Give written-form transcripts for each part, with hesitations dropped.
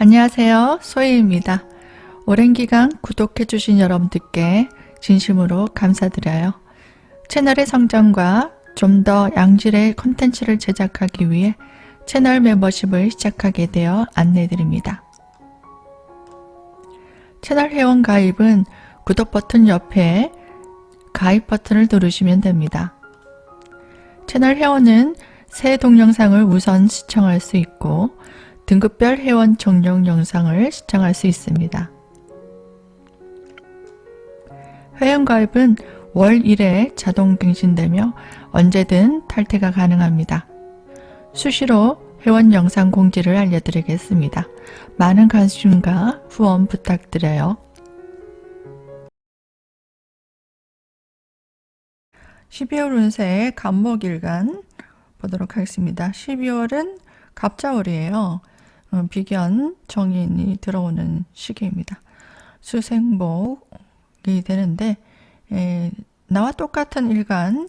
안녕하세요. 소희입니다. 오랜 기간 구독해주신 여러분들께 진심으로 감사드려요. 채널의 성장과 좀 더 양질의 콘텐츠를 제작하기 위해 채널 멤버십을 시작하게 되어 안내드립니다. 채널 회원 가입은 구독 버튼 옆에 가입 버튼을 누르시면 됩니다. 채널 회원은 새 동영상을 우선 시청할 수 있고 등급별 회원 종용 영상을 시청할 수 있습니다. 회원 가입은 월 1회 자동 갱신되며 언제든 탈퇴가 가능합니다. 수시로 회원 영상 공지를 알려드리겠습니다. 많은 관심과 후원 부탁드려요. 12월 운세의 간목일간 보도록 하겠습니다. 12월은 갑자월이에요. 비견 정인이 들어오는 시기입니다. 수생복이 되는데 나와 똑같은 일간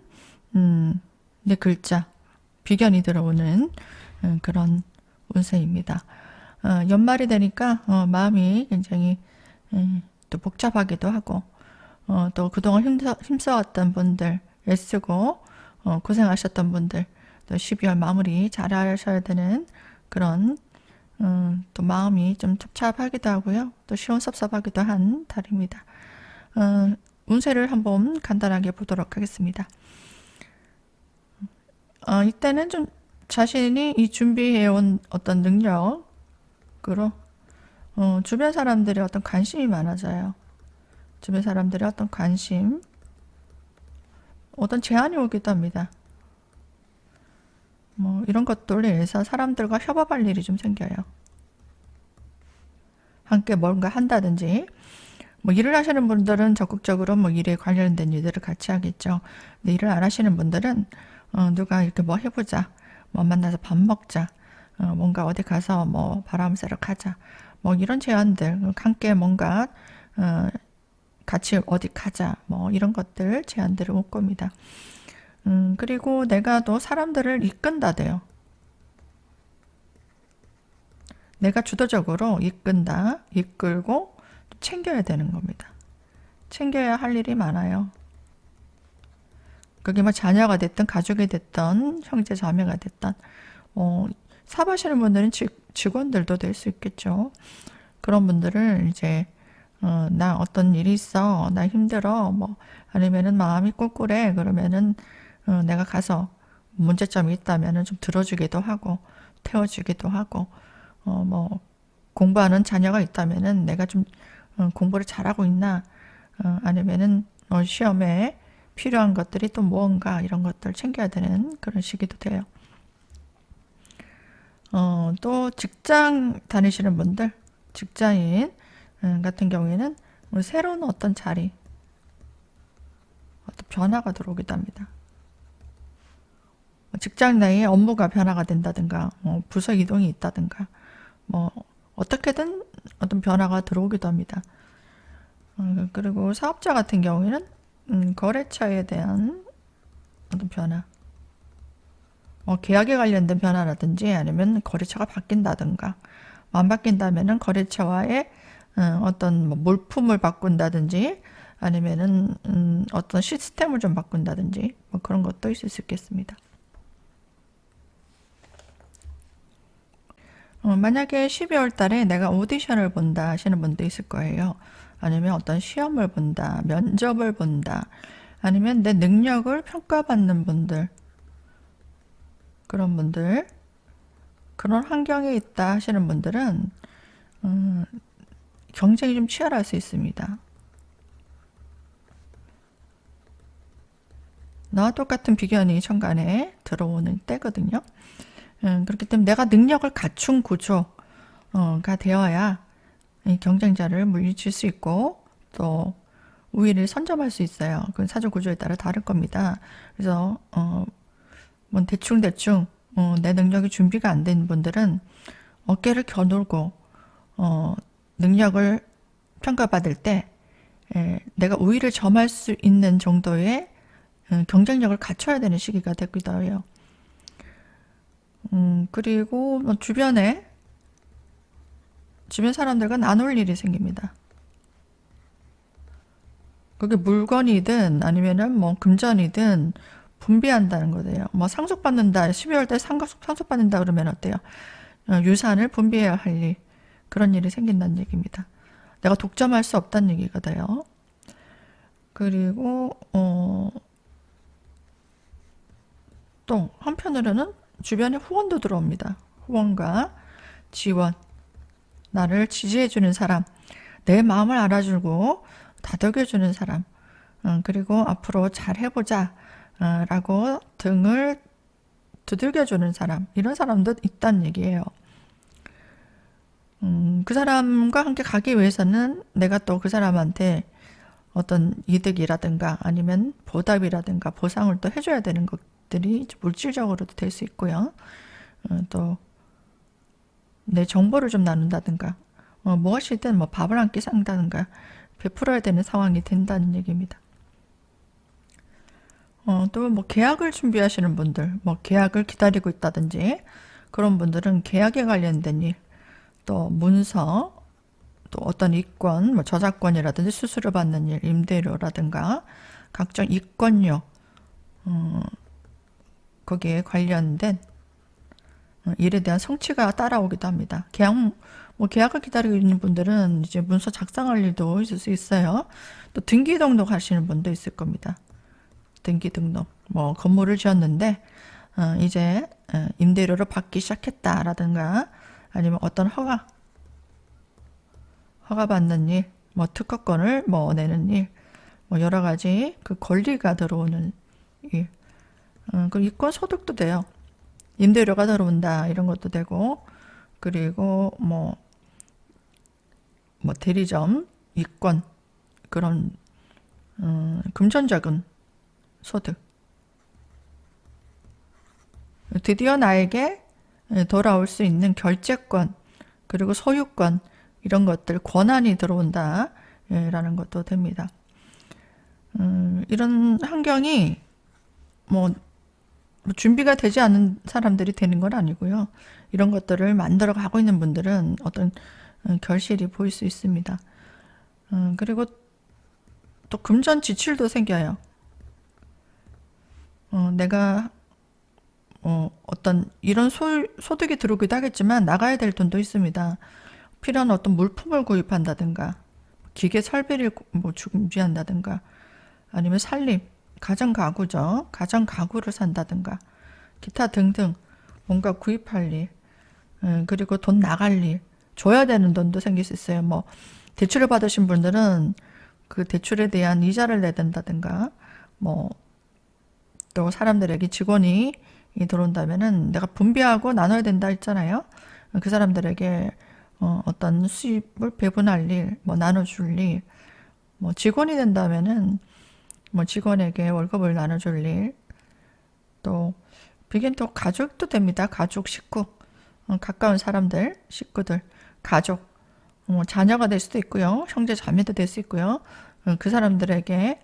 내 글자 비견이 들어오는 그런 운세입니다. 연말이 되니까 마음이 굉장히 또 복잡하기도 하고 또 그동안 힘써왔던 분들 애쓰고 고생하셨던 분들 또 12월 마무리 잘 하셔야 되는 그런 또 마음이 좀 찹찹하기도 하고요. 또 시원섭섭하기도 한 달입니다. 운세를 한번 간단하게 보도록 하겠습니다. 이때는 좀 자신이 이 준비해온 어떤 능력으로 주변 사람들의 어떤 관심이 많아져요. 주변 사람들의 어떤 관심, 어떤 제안이 오기도 합니다. 이런 것들에 의해서 사람들과 협업할 일이 좀 생겨요. 함께 뭔가 한다든지, 일을 하시는 분들은 적극적으로 일에 관련된 일들을 같이 하겠죠. 근데 일을 안 하시는 분들은, 누가 이렇게 해보자. 만나서 밥 먹자. 뭔가 어디 가서 바람 쐬러 가자. 이런 제안들, 함께 뭔가, 같이 어디 가자. 이런 것들, 제안들을 올 겁니다. 그리고 내가 또 사람들을 이끈다대요. 내가 주도적으로 이끈다, 이끌고 챙겨야 되는 겁니다. 챙겨야 할 일이 많아요. 그게 자녀가 됐든 가족이 됐든 형제 자매가 됐든 사업하시는 분들은 직원들도 될 수 있겠죠. 그런 분들을 이제 나 어떤 일이 있어, 나 힘들어, 아니면은 마음이 꿀꿀해 그러면은 내가 가서 문제점이 있다면은 좀 들어주기도 하고 태워주기도 하고 공부하는 자녀가 있다면은 내가 좀 공부를 잘하고 있나 아니면은 시험에 필요한 것들이 또 무언가 이런 것들 챙겨야 되는 그런 시기도 돼요. 또 직장 다니시는 분들, 직장인 같은 경우에는 새로운 어떤 자리, 어떤 변화가 들어오기도 합니다. 직장 내에 업무가 변화가 된다든가, 부서 이동이 있다든가, 어떻게든 어떤 변화가 들어오기도 합니다. 그리고 사업자 같은 경우에는 거래처에 대한 어떤 변화, 계약에 관련된 변화라든지 아니면 거래처가 바뀐다든가, 안 바뀐다면은 거래처와의 어떤 물품을 바꾼다든지 아니면은 어떤 시스템을 좀 바꾼다든지 그런 것도 있을 수 있겠습니다. 만약에 12월 달에 내가 오디션을 본다 하시는 분도 있을 거예요. 아니면 어떤 시험을 본다, 면접을 본다, 아니면 내 능력을 평가받는 분들, 그런 분들, 그런 환경에 있다 하시는 분들은 경쟁이 좀 치열할 수 있습니다. 나와 똑같은 비견이 천간에 들어오는 때거든요. 그렇기 때문에 내가 능력을 갖춘 구조가 되어야 경쟁자를 물리칠 수 있고 또 우위를 선점할 수 있어요. 그건 사주 구조에 따라 다를 겁니다. 그래서 대충 내 능력이 준비가 안 된 분들은 어깨를 겨누고 능력을 평가받을 때 내가 우위를 점할 수 있는 정도의 경쟁력을 갖춰야 되는 시기가 되기도 해요. 그리고 주변에 주변 사람들과 나눌 일이 생깁니다. 그게 물건이든 아니면은 뭐 금전이든 분배한다는 거예요. 뭐 상속받는다, 12월 달 상속받는다 그러면 어때요? 유산을 분배해야 할 일, 그런 일이 생긴다는 얘기입니다. 내가 독점할 수 없다는 얘기가 돼요. 그리고 또 한편으로는 주변에 후원도 들어옵니다. 후원과 지원, 나를 지지해주는 사람, 내 마음을 알아주고 다독여주는 사람, 그리고 앞으로 잘 해보자 라고 등을 두들겨주는 사람, 이런 사람도 있다는 얘기예요. 그 사람과 함께 가기 위해서는 내가 또 그 사람한테 어떤 이득이라든가 아니면 보답이라든가 보상을 또 해줘야 되는 것들이 물질적으로도 될 수 있고요. 또 내 정보를 좀 나눈다든가 무엇이든 뭐 밥을 한 끼 산다든가 베풀어야 되는 상황이 된다는 얘기입니다. 또 뭐 계약을 준비하시는 분들, 뭐 계약을 기다리고 있다든지 그런 분들은 계약에 관련된 일, 또 문서, 또 어떤 이권, 뭐 저작권이라든지 수수료 받는 일, 임대료라든가 각종 이권료, 거기에 관련된 일에 대한 성취가 따라오기도 합니다. 계약을 기다리고 있는 분들은 이제 문서 작성할 일도 있을 수 있어요. 또 등기 등록하시는 분도 있을 겁니다. 등기 등록, 뭐 건물을 지었는데 이제 임대료를 받기 시작했다라든가 아니면 어떤 허가 받는 일, 뭐 특허권을 뭐 내는 일, 뭐 여러 가지 그 권리가 들어오는 일, 그 이권 소득도 돼요. 임대료가 들어온다 이런 것도 되고, 그리고 뭐 대리점 이권, 그런 금전적인 소득, 드디어 나에게 돌아올 수 있는 결재권, 그리고 소유권, 이런 것들, 권한이 들어온다 라는 것도 됩니다. 이런 환경이 뭐 준비가 되지 않은 사람들이 되는 건 아니고요. 이런 것들을 만들어 가고 있는 분들은 어떤 결실이 보일 수 있습니다. 그리고 또 금전 지출도 생겨요. 내가 어떤 이런 소득이 들어오기도 하겠지만 나가야 될 돈도 있습니다. 필요한 어떤 물품을 구입한다든가 기계 설비를 뭐 준비한다든가 아니면 살림, 가전 가구죠. 가전 가구를 산다든가 기타 등등 뭔가 구입할 일, 그리고 돈 나갈 일, 줘야 되는 돈도 생길 수 있어요. 뭐 대출을 받으신 분들은 그 대출에 대한 이자를 내야 된다든가 뭐 또 사람들에게 직원이 들어온다면은 내가 분배하고 나눠야 된다 했잖아요. 그 사람들에게 어떤 수입을 배분할 일, 뭐 나눠줄 일, 뭐 직원이 된다면은 뭐 직원에게 월급을 나눠줄 일, 또 비긴 또 가족도 됩니다. 가족, 식구, 가까운 사람들, 식구들, 가족, 자녀가 될 수도 있고요. 형제 자매도 될 수 있고요. 그 사람들에게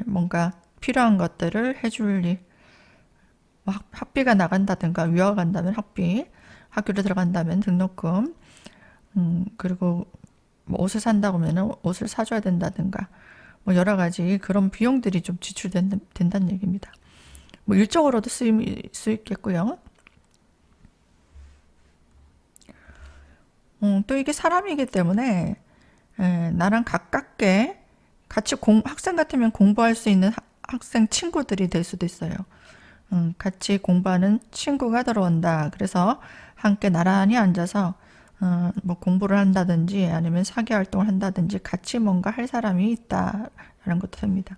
뭔가 필요한 것들을 해줄 일, 뭐 학비가 나간다든가 유학 간다면 학비, 학교를 들어간다면 등록금, 그리고 뭐 옷을 산다고 하면 옷을 사줘야 된다든가 뭐 여러 가지 그런 비용들이 좀 지출된다는 얘기입니다. 뭐 일적으로도 쓰일 수 있겠고요. 또 이게 사람이기 때문에 나랑 가깝게 같이 학생 같으면 공부할 수 있는 학생 친구들이 될 수도 있어요. 같이 공부하는 친구가 들어온다. 그래서 함께 나란히 앉아서 뭐 공부를 한다든지 아니면 사기 활동을 한다든지 같이 뭔가 할 사람이 있다라는 것도 됩니다.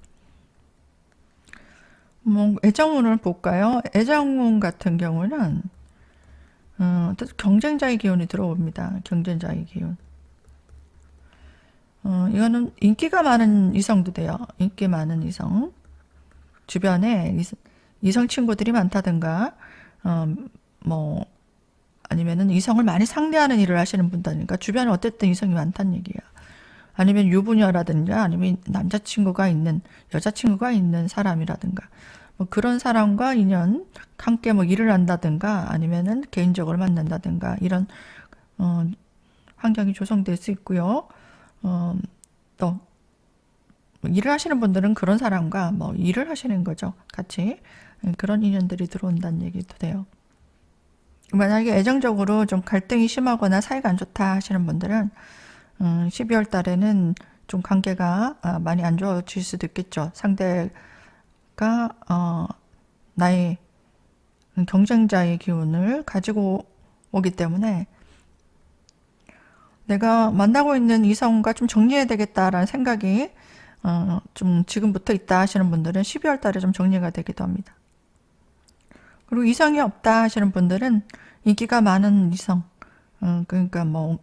뭐 애정운을 볼까요? 애정운 같은 경우는 경쟁자의 기운이 들어옵니다. 경쟁자의 기운. 이거는 인기가 많은 이성도 돼요. 인기 많은 이성. 주변에 이성 친구들이 많다든가, 뭐, 아니면은 이성을 많이 상대하는 일을 하시는 분들이니까 주변에 어쨌든 이성이 많다는 얘기예요. 아니면 유부녀라든가 아니면 남자친구가 있는, 여자친구가 있는 사람이라든가, 뭐 그런 사람과 인연, 함께 뭐 일을 한다든가 아니면은 개인적으로 만난다든가 이런, 환경이 조성될 수 있고요. 또 일을 하시는 분들은 그런 사람과 뭐 일을 하시는 거죠. 같이 그런 인연들이 들어온다는 얘기도 돼요. 만약에 애정적으로 좀 갈등이 심하거나 사이가 안 좋다 하시는 분들은 12월 달에는 좀 관계가 많이 안 좋아질 수도 있겠죠. 상대가 나의 경쟁자의 기운을 가지고 오기 때문에 내가 만나고 있는 이성과 좀 정리해야 되겠다라는 생각이 좀 지금부터 있다 하시는 분들은 12월 달에 좀 정리가 되기도 합니다. 그리고 이성이 없다 하시는 분들은 인기가 많은 이성, 그러니까 뭐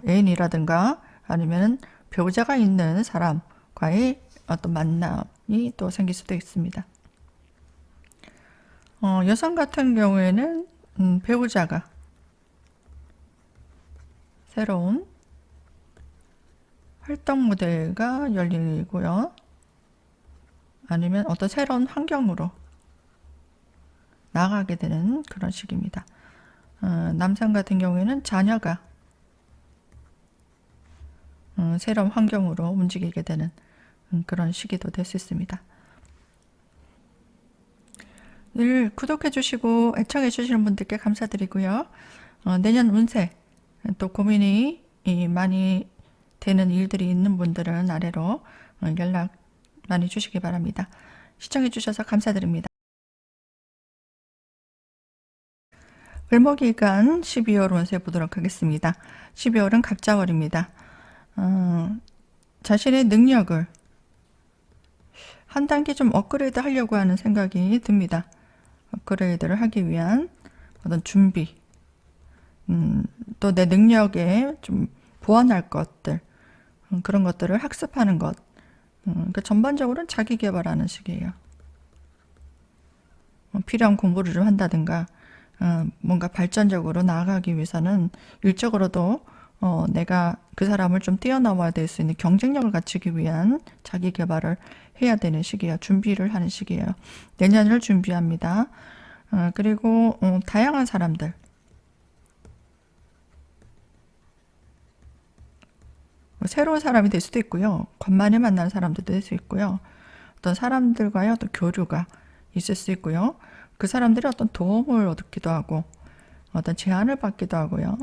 애인이라든가 아니면 배우자가 있는 사람과의 어떤 만남이 또 생길 수도 있습니다. 여성 같은 경우에는 배우자가 새로운 활동 무대가 열리고요. 아니면 어떤 새로운 환경으로 나가게 되는 그런 시기입니다. 남성 같은 경우에는 자녀가 새로운 환경으로 움직이게 되는 그런 시기도 될 수 있습니다. 늘 구독해 주시고 애청해 주시는 분들께 감사드리고요. 내년 운세 또 고민이 많이 되는 일들이 있는 분들은 아래로 연락 많이 주시기 바랍니다. 시청해 주셔서 감사드립니다. 을목일간 12월 운세 보도록 하겠습니다. 12월은 갑자월입니다. 자신의 능력을 한 단계 좀 업그레이드 하려고 하는 생각이 듭니다. 업그레이드를 하기 위한 어떤 준비, 또 내 능력에 좀 보완할 것들, 그런 것들을 학습하는 것, 그러니까 전반적으로는 자기 개발하는 시기예요. 필요한 공부를 좀 한다든가, 뭔가 발전적으로 나아가기 위해서는 일적으로도 내가 그 사람을 좀 뛰어넘어야 될 수 있는 경쟁력을 갖추기 위한 자기 개발을 해야 되는 시기예요. 준비를 하는 시기예요. 내년을 준비합니다. 그리고 다양한 사람들, 새로운 사람이 될 수도 있고요. 간만에 만나는 사람들도 될 수 있고요. 어떤 사람들과의 어떤 교류가 있을 수 있고요. 그 사람들이 어떤 도움을 얻기도 하고 어떤 제안을 받기도 하고요.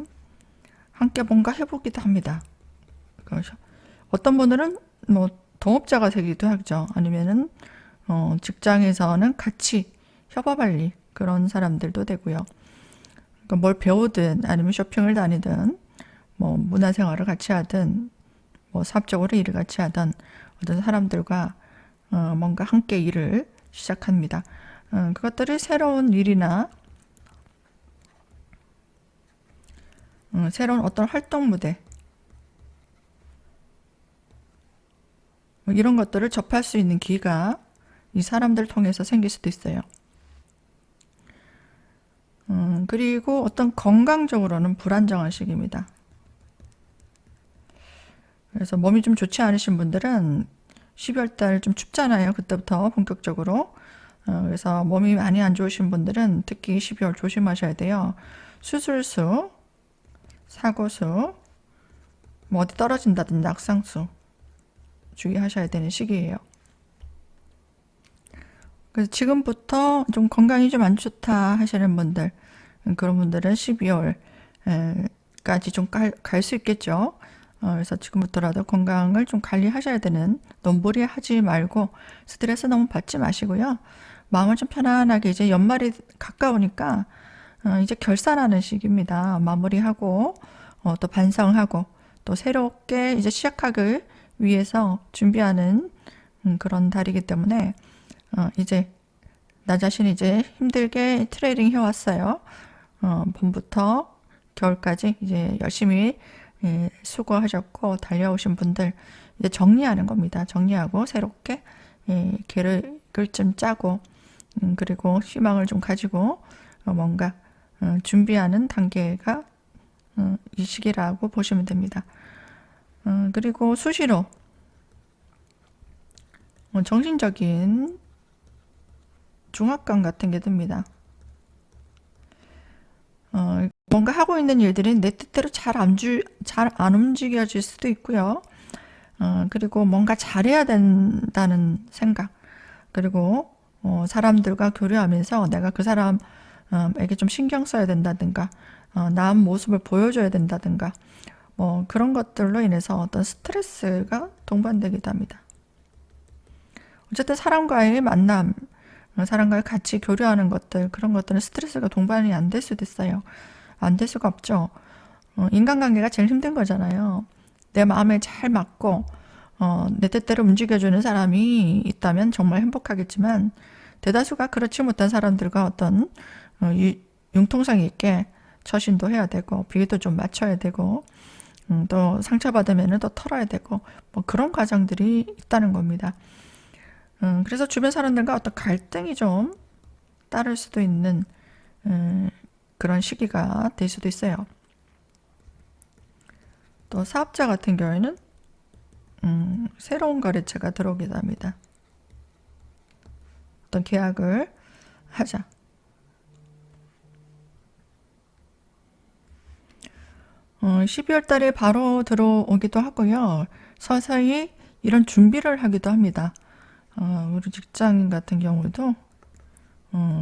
함께 뭔가 해보기도 합니다. 어떤 분들은 뭐 동업자가 되기도 하죠. 아니면은 직장에서는 같이 협업할 일, 그런 사람들도 되고요. 그러니까 뭘 배우든 아니면 쇼핑을 다니든 뭐 문화생활을 같이 하든 뭐 사업적으로 일을 같이 하든 어떤 사람들과 뭔가 함께 일을 시작합니다. 그것들이 새로운 일이나 새로운 어떤 활동 무대, 뭐 이런 것들을 접할 수 있는 기회가 이 사람들 통해서 생길 수도 있어요. 그리고 어떤 건강적으로는 불안정한 시기입니다. 그래서 몸이 좀 좋지 않으신 분들은 12월 달 좀 춥잖아요. 그때부터 본격적으로. 그래서 몸이 많이 안 좋으신 분들은 특히 12월 조심하셔야 돼요. 수술수, 사고수, 뭐 어디 떨어진다든지 낙상수 주의하셔야 되는 시기예요. 그래서 지금부터 좀 건강이 좀 안 좋다 하시는 분들, 그런 분들은 12월까지 좀 갈 수 있겠죠. 그래서 지금부터라도 건강을 좀 관리하셔야 되는, 너무 무리하지 말고 스트레스 너무 받지 마시고요. 마음을 좀 편안하게, 이제 연말이 가까우니까 이제 결산하는 시기입니다. 마무리하고 또 반성하고 또 새롭게 이제 시작하기 위해서 준비하는 그런 달이기 때문에 이제 나 자신이 이제 힘들게 트레이딩 해왔어요. 봄부터 겨울까지 이제 열심히 수고하셨고 달려오신 분들 이제 정리하는 겁니다. 정리하고 새롭게 계획을 좀 짜고 그리고 희망을 좀 가지고 뭔가 준비하는 단계가 이 시기라고 보시면 됩니다. 그리고 수시로 정신적인 중압감 같은 게 듭니다. 뭔가 하고 있는 일들이 내 뜻대로 잘 안 움직여질 수도 있고요. 그리고 뭔가 잘해야 된다는 생각, 그리고 사람들과 교류하면서 내가 그 사람에게 좀 신경 써야 된다든가, 나은 모습을 보여줘야 된다든가, 뭐 그런 것들로 인해서 어떤 스트레스가 동반되기도 합니다. 어쨌든 사람과의 만남, 사람과 같이 교류하는 것들, 그런 것들은 스트레스가 동반이 안 될 수도 있어요. 안 될 수가 없죠. 인간관계가 제일 힘든 거잖아요. 내 마음에 잘 맞고 내 뜻대로 움직여주는 사람이 있다면 정말 행복하겠지만, 대다수가 그렇지 못한 사람들과 어떤 융통성 있게 처신도 해야 되고, 비위도 좀 맞춰야 되고, 또 상처받으면 또 털어야 되고, 뭐 그런 과정들이 있다는 겁니다. 그래서 주변 사람들과 어떤 갈등이 좀 따를 수도 있는 그런 시기가 될 수도 있어요. 또 사업자 같은 경우에는 새로운 거래처가 들어오기도 합니다. 어떤 계약을 하자. 12월 달에 바로 들어오기도 하고요. 서서히 이런 준비를 하기도 합니다. 우리 직장인 같은 경우도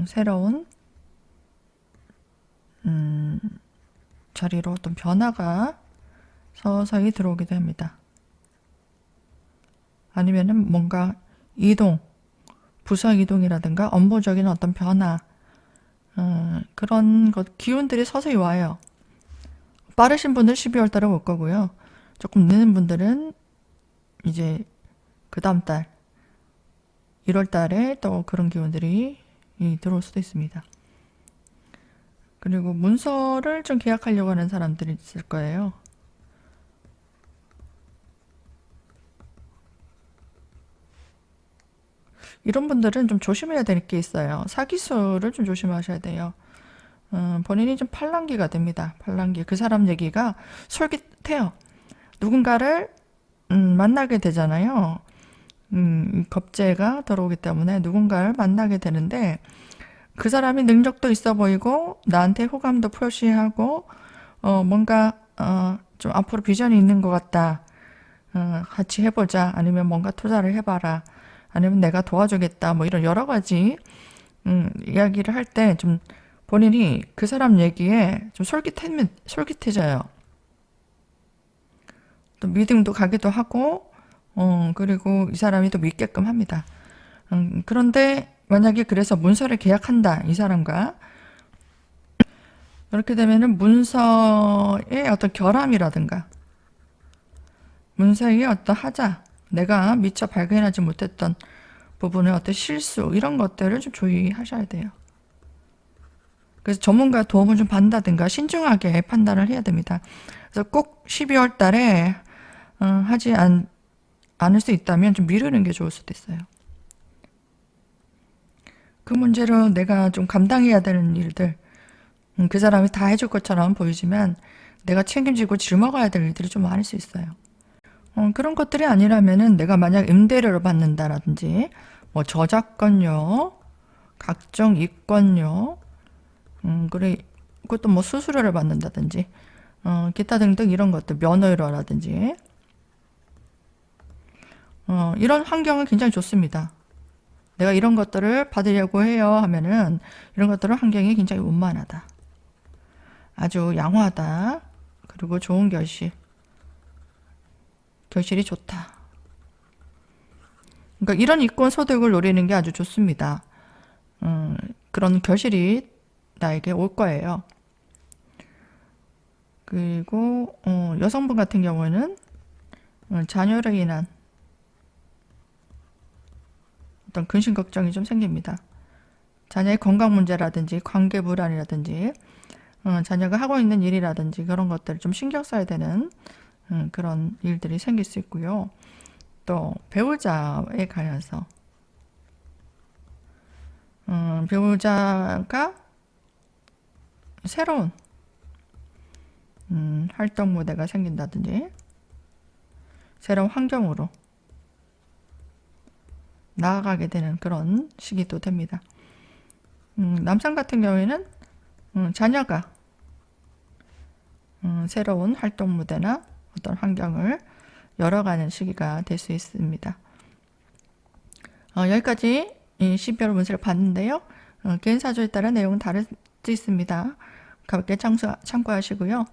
새로운 자리로 어떤 변화가 서서히 들어오기도 합니다. 아니면은 뭔가 이동, 부서 이동이라든가 업무적인 어떤 변화, 그런 것, 기운들이 서서히 와요. 빠르신 분들 12월 달에 올 거고요. 조금 늦는 분들은 이제 그 다음 달, 1월 달에 또 그런 기운들이 들어올 수도 있습니다. 그리고 문서를 좀 계약하려고 하는 사람들이 있을 거예요. 이런 분들은 좀 조심해야 될 게 있어요. 사기수를 좀 조심하셔야 돼요. 본인이 좀 팔랑귀가 됩니다. 팔랑귀. 그 사람 얘기가 솔깃해요. 누군가를 만나게 되잖아요. 겁재가 들어오기 때문에 누군가를 만나게 되는데, 그 사람이 능력도 있어 보이고 나한테 호감도 표시하고 뭔가 좀 앞으로 비전이 있는 것 같다. 같이 해보자. 아니면 뭔가 투자를 해봐라. 아니면 내가 도와주겠다. 뭐 이런 여러 가지 이야기를 할 때 좀 본인이 그 사람 얘기에 좀 솔깃해져요. 또 믿음도 가기도 하고, 그리고 이 사람이 또 믿게끔 합니다. 그런데 만약에 그래서 문서를 계약한다, 이 사람과. 그렇게 되면은 문서의 어떤 결함이라든가, 문서의 어떤 하자, 내가 미처 발견하지 못했던 부분의 어떤 실수, 이런 것들을 좀 주의하셔야 돼요. 그래서 전문가 도움을 좀 받는다든가 신중하게 판단을 해야 됩니다. 그래서 꼭 12월 달에 하지 않을 수 있다면 좀 미루는 게 좋을 수도 있어요. 그 문제로 내가 좀 감당해야 되는 일들, 그 사람이 다 해줄 것처럼 보이지만 내가 책임지고 짊어가야 될 일들이 좀 많을 수 있어요. 그런 것들이 아니라면은 내가 만약 임대료를 받는다라든지, 뭐 저작권료, 각종 이권료, 그래, 그것도 뭐 수수료를 받는다든지, 기타 등등 이런 것들, 면허료라든지, 이런 환경은 굉장히 좋습니다. 내가 이런 것들을 받으려고 해요 하면은 이런 것들은 환경이 굉장히 원만하다. 아주 양호하다. 그리고 좋은 결실이 좋다. 그러니까 이런 이권 소득을 노리는 게 아주 좋습니다. 그런 결실이 나에게 올 거예요. 그리고 여성분 같은 경우에는 자녀로 인한 어떤 근심 걱정이 좀 생깁니다. 자녀의 건강 문제라든지 관계 불안이라든지 자녀가 하고 있는 일이라든지 그런 것들을 좀 신경 써야 되는 그런 일들이 생길 수 있고요. 또 배우자에 관해서 배우자가 새로운 활동 무대가 생긴다든지 새로운 환경으로 나아가게 되는 그런 시기도 됩니다. 남성 같은 경우에는 자녀가 새로운 활동 무대나 어떤 환경을 열어가는 시기가 될 수 있습니다. 여기까지 12월 운세를 봤는데요. 개인 사주에 따라 내용은 다를 수 있습니다. 가볍게 참고하시고요.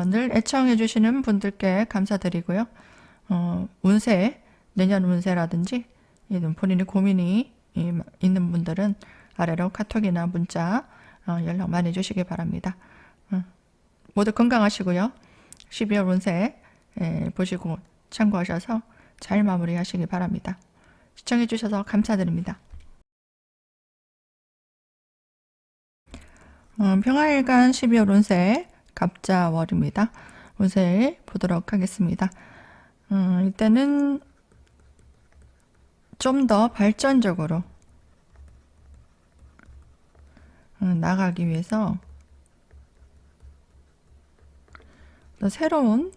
늘 애청해 주시는 분들께 감사드리고요. 운세, 내년 운세라든지 본인의 고민이 있는 분들은 아래로 카톡이나 문자 연락 많이 주시기 바랍니다. 모두 건강하시고요. 12월 운세 보시고 참고하셔서 잘 마무리하시기 바랍니다. 시청해 주셔서 감사드립니다. 평화일간 12월 운세 갑자월입니다. 운세 보도록 하겠습니다. 이때는 좀 더 발전적으로 나가기 위해서 또 새로운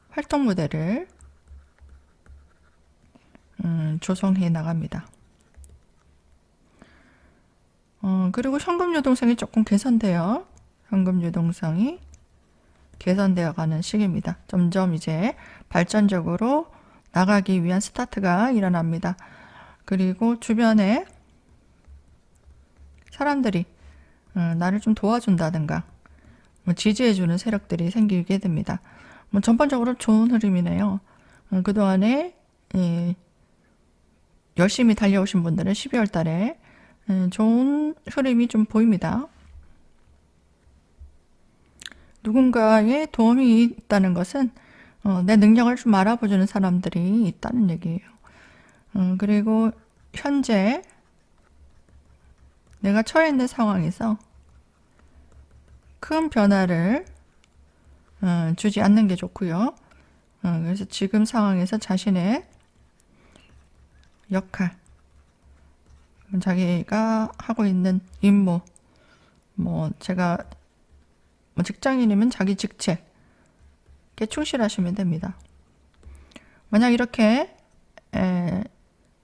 활동 무대를 조성해 나갑니다. 그리고 현금 유동성이 조금 개선돼요. 현금 유동성이 개선되어 가는 시기입니다. 점점 이제 발전적으로 나가기 위한 스타트가 일어납니다. 그리고 주변에 사람들이 나를 좀 도와준다든가 지지해주는 세력들이 생기게 됩니다. 전반적으로 좋은 흐름이네요. 그동안에 열심히 달려오신 분들은 12월 달에 좋은 흐름이 좀 보입니다. 누군가의 도움이 있다는 것은 내 능력을 좀 알아보주는 사람들이 있다는 얘기예요. 그리고 현재 내가 처해 있는 상황에서 큰 변화를 주지 않는 게 좋고요. 그래서 지금 상황에서 자신의 역할, 자기가 하고 있는 임무, 제가 직장인이면 자기 직책에 충실하시면 됩니다. 만약 이렇게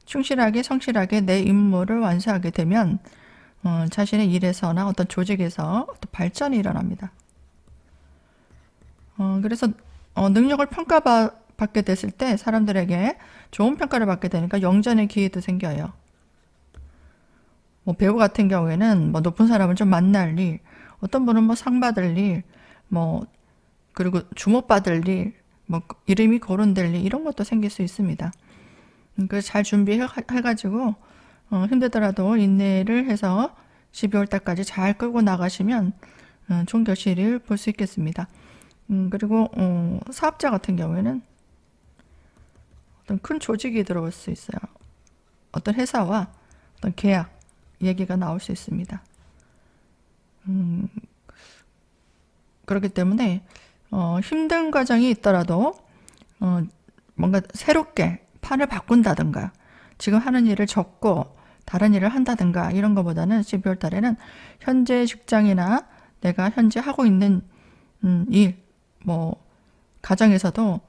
충실하게 성실하게 내 임무를 완수하게 되면 자신의 일에서나 어떤 조직에서 어떤 발전이 일어납니다. 그래서 능력을 평가받게 됐을 때 사람들에게 좋은 평가를 받게 되니까 영전의 기회도 생겨요. 배우 같은 경우에는 높은 사람을 좀 만날 일, 어떤 분은 상 받을 일, 그리고 주목받을 일, 이름이 거론될 일, 이런 것도 생길 수 있습니다. 그래서 잘 준비해가지고 힘들더라도 인내를 해서 12월 달까지 잘 끌고 나가시면 좋은 결실을 볼 수 있겠습니다. 그리고 사업자 같은 경우에는 어떤 큰 조직이 들어올 수 있어요. 어떤 회사와 어떤 계약 얘기가 나올 수 있습니다. 그렇기 때문에 힘든 과정이 있더라도 뭔가 새롭게 판을 바꾼다든가 지금 하는 일을 접고 다른 일을 한다든가 이런 것보다는 12월 달에는 현재 직장이나 내가 현재 하고 있는 일, 가정에서도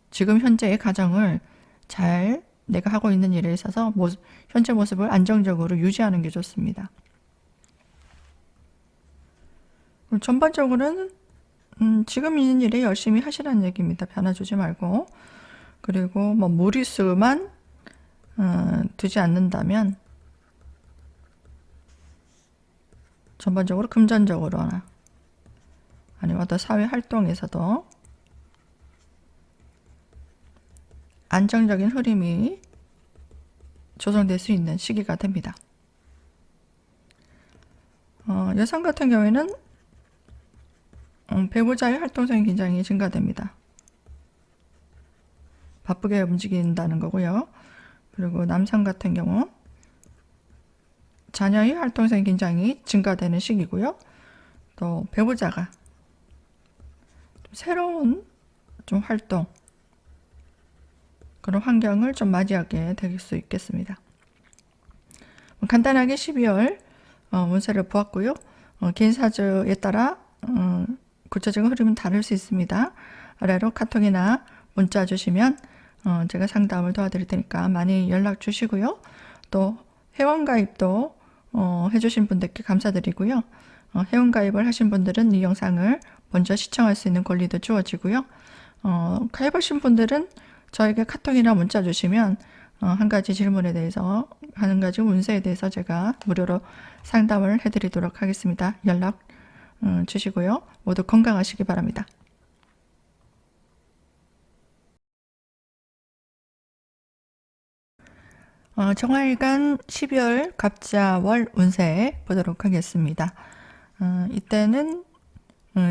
지금 현재의 가정을 잘 내가 하고 있는 일에 있어서 현재 모습을 안정적으로 유지하는 게 좋습니다. 전반적으로는 지금 있는 일에 열심히 하시라는 얘기입니다. 변화 주지 말고. 그리고 무리수만 두지 않는다면 전반적으로 금전적으로나 아니면 어떤 사회 활동에서도 안정적인 흐름이 조성될 수 있는 시기가 됩니다. 여성 같은 경우에는 배우자의 활동성이 굉장히 증가됩니다. 바쁘게 움직인다는 거고요. 그리고 남성 같은 경우 자녀의 활동성이 굉장히 증가되는 시기고요. 또 배우자가 새로운 활동, 그런 환경을 맞이하게 될 수 있겠습니다. 간단하게 12월 운세를 보았고요. 개인 사주에 따라 구체적인 흐름은 다를 수 있습니다. 아래로 카톡이나 문자 주시면 제가 상담을 도와드릴 테니까 많이 연락 주시고요. 또 회원가입도 해주신 분들께 감사드리고요. 회원가입을 하신 분들은 이 영상을 먼저 시청할 수 있는 권리도 주어지고요. 가입하신 분들은 저에게 카톡이나 문자 주시면 한 가지 질문에 대해서, 한 가지 운세에 대해서 제가 무료로 상담을 해드리도록 하겠습니다. 연락 주시고요. 모두 건강하시기 바랍니다. 정화일간 12월 갑자월 운세 보도록 하겠습니다. 이때는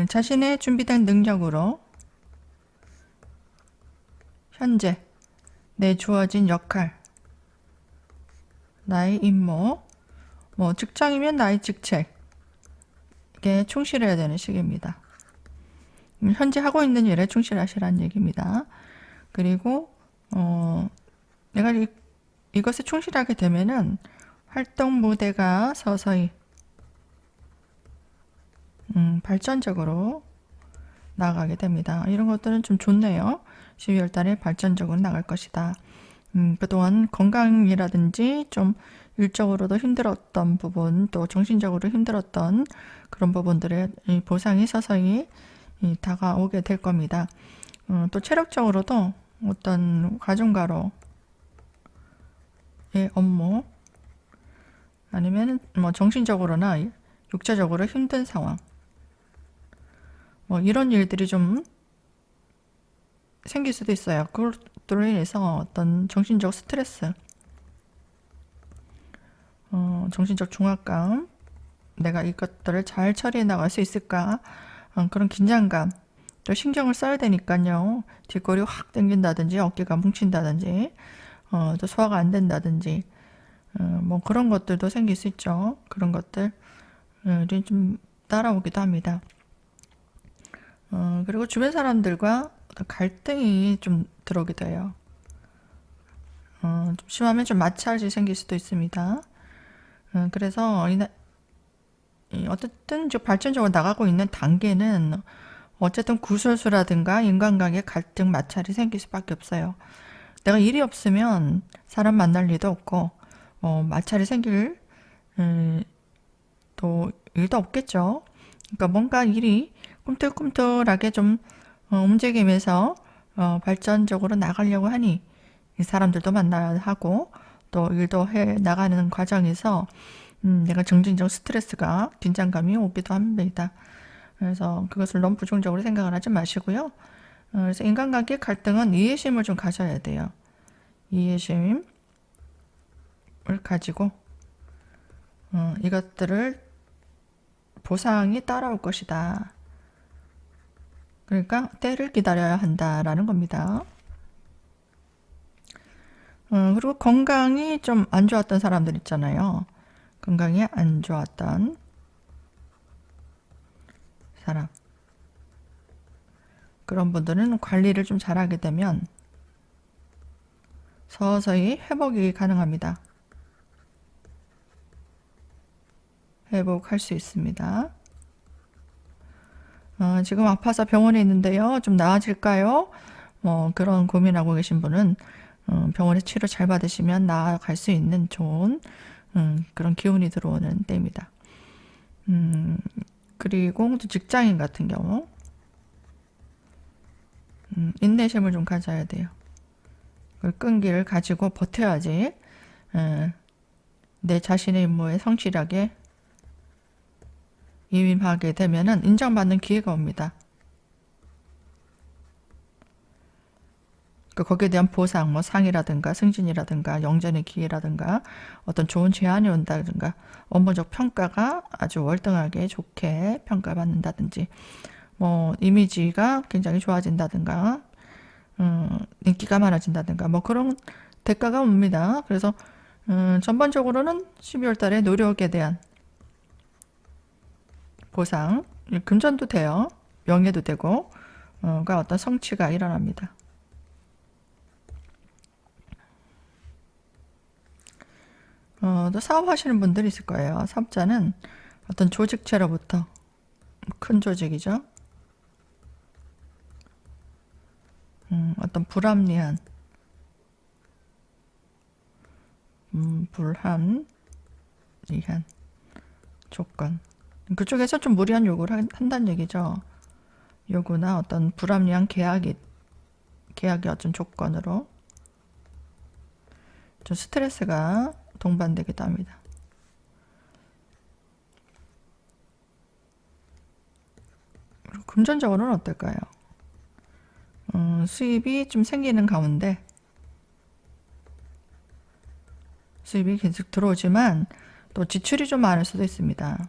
자신의 준비된 능력으로 현재 내 주어진 역할, 나의 임무, 뭐 직장이면 나의 직책에 충실해야 되는 시기입니다. 현재 하고 있는 일에 충실하시라는 얘기입니다. 그리고 내가 이것에 충실하게 되면은 활동 무대가 서서히 발전적으로 나가게 됩니다. 이런 것들은 좀 좋네요. 12월 달에 발전적으로 나갈 것이다. 그동안 건강이라든지 좀 일적으로도 힘들었던 부분, 또 정신적으로 힘들었던 그런 부분들의 보상이 서서히 다가오게 될 겁니다. 또 체력적으로도 어떤 가정가로의 업무, 아니면 뭐 정신적으로나 육체적으로 힘든 상황, 뭐 이런 일들이 좀 생길 수도 있어요. 그것들로 인해서 어떤 정신적 스트레스, 정신적 중압감, 내가 이것들을 잘 처리해 나갈 수 있을까, 그런 긴장감, 또 신경을 써야 되니까요. 뒷골이 확 당긴다든지 어깨가 뭉친다든지 또 소화가 안 된다든지 뭐 그런 것들도 생길 수 있죠. 그런 것들이 좀 따라오기도 합니다. 그리고 주변 사람들과 갈등이 좀 들어오기도 해요. 좀 심하면 좀 마찰이 생길 수도 있습니다. 그래서 어쨌든 발전적으로 나가고 있는 단계는 어쨌든 구설수라든가 인간관계 갈등 마찰이 생길 수밖에 없어요. 내가 일이 없으면 사람 만날 일도 없고 마찰이 생길 또 일도 없겠죠. 그러니까 뭔가 일이 꿈틀꿈틀하게 좀 움직이면서 발전적으로 나가려고 하니 이 사람들도 만나야 하고 또 일도 해 나가는 과정에서 내가 정신적 스트레스가 긴장감이 오기도 합니다. 그래서 그것을 너무 부정적으로 생각을 하지 마시고요. 그래서 인간관계 갈등은 이해심을 좀 가져야 돼요. 이해심을 가지고 이것들을 보상이 따라올 것이다. 그러니까 때를 기다려야 한다라는 겁니다. 그리고 건강이 좀 안 좋았던 사람들 있잖아요. 건강이 안 좋았던 사람. 그런 분들은 관리를 좀 잘하게 되면 서서히 회복이 가능합니다. 회복할 수 있습니다. 지금 아파서 병원에 있는데요. 좀 나아질까요? 그런 고민하고 계신 분은 병원에 치료 잘 받으시면 나아갈 수 있는 좋은 그런 기운이 들어오는 때입니다. 그리고 또 직장인 같은 경우 인내심을 좀 가져야 돼요. 그 끈기를 가지고 버텨야지 내 자신의 임무에 성실하게 임하게 되면은 인정받는 기회가 옵니다. 거기에 대한 보상, 뭐 상이라든가 승진이라든가 영전의 기회라든가 어떤 좋은 제안이 온다든가 업무적 평가가 아주 월등하게 좋게 평가받는다든지 뭐 이미지가 굉장히 좋아진다든가 인기가 많아진다든가 뭐 그런 대가가 옵니다. 그래서 전반적으로는 12월 달에 노력에 대한 보상, 금전도 돼요. 명예도 되고 가 어떤 성취가 일어납니다. 또 사업하시는 분들이 있을 거예요. 사업자는 어떤 조직체로부터 큰 조직이죠. 어떤 불합리한 불합리한 조건 그쪽에서 좀 무리한 요구를 한다는 얘기죠. 요구나 어떤 불합리한 계약의 어떤 조건으로 좀 스트레스가 동반되기도 합니다. 그리고 금전적으로는 어떨까요? 수입이 좀 생기는 가운데 수입이 계속 들어오지만 또 지출이 좀 많을 수도 있습니다.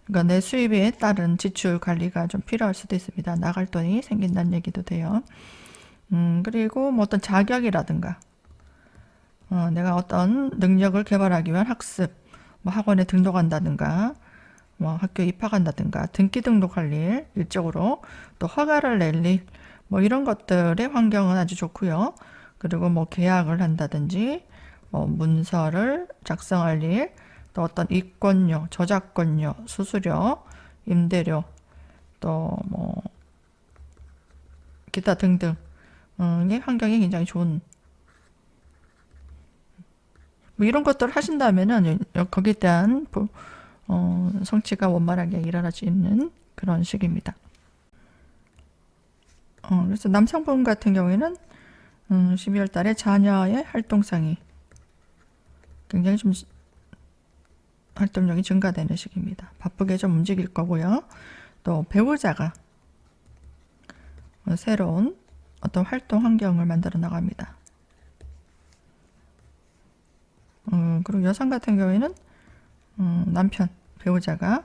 그러니까 내 수입에 따른 지출 관리가 좀 필요할 수도 있습니다. 나갈 돈이 생긴다는 얘기도 돼요. 그리고 뭐 어떤 자격이라든가 내가 어떤 능력을 개발하기 위한 학습, 뭐 학원에 등록한다든가 뭐 학교에 입학한다든가 등기 등록할 일, 일적으로 또 허가를 낼 일, 뭐 이런 것들의 환경은 아주 좋고요. 그리고 뭐 계약을 한다든지 뭐 문서를 작성할 일, 또 어떤 이권료, 저작권료, 수수료, 임대료, 또 뭐 기타 등등 의 환경이 굉장히 좋은 뭐 이런 것들을 하신다면은 거기에 대한 성취가 원만하게 일어날 수 있는 그런 시기입니다. 그래서 남성분 같은 경우에는 12월 달에 자녀의 활동성이 굉장히 좀 활동력이 증가되는 시기입니다. 바쁘게 좀 움직일 거고요. 또 배우자가 새로운 어떤 활동 환경을 만들어 나갑니다. 그리고 여성 같은 경우에는 남편, 배우자가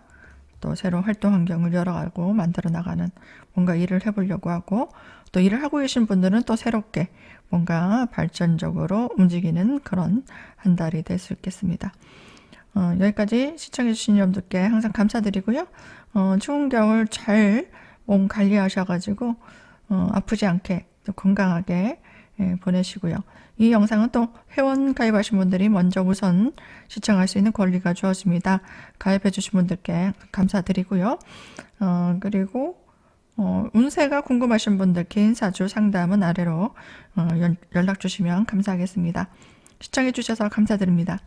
또 새로운 활동 환경을 열어가고 만들어 나가는 뭔가 일을 해보려고 하고 또 일을 하고 계신 분들은 또 새롭게 뭔가 발전적으로 움직이는 그런 한 달이 될 수 있겠습니다. 여기까지 시청해주신 여러분들께 항상 감사드리고요. 추운 겨울 잘 몸 관리하셔가지고 아프지 않게 또 건강하게 보내시고요. 이 영상은 또 회원 가입하신 분들이 먼저 우선 시청할 수 있는 권리가 주어집니다. 가입해 주신 분들께 감사드리고요. 그리고 운세가 궁금하신 분들 개인 사주 상담은 아래로 연락 주시면 감사하겠습니다. 시청해 주셔서 감사드립니다.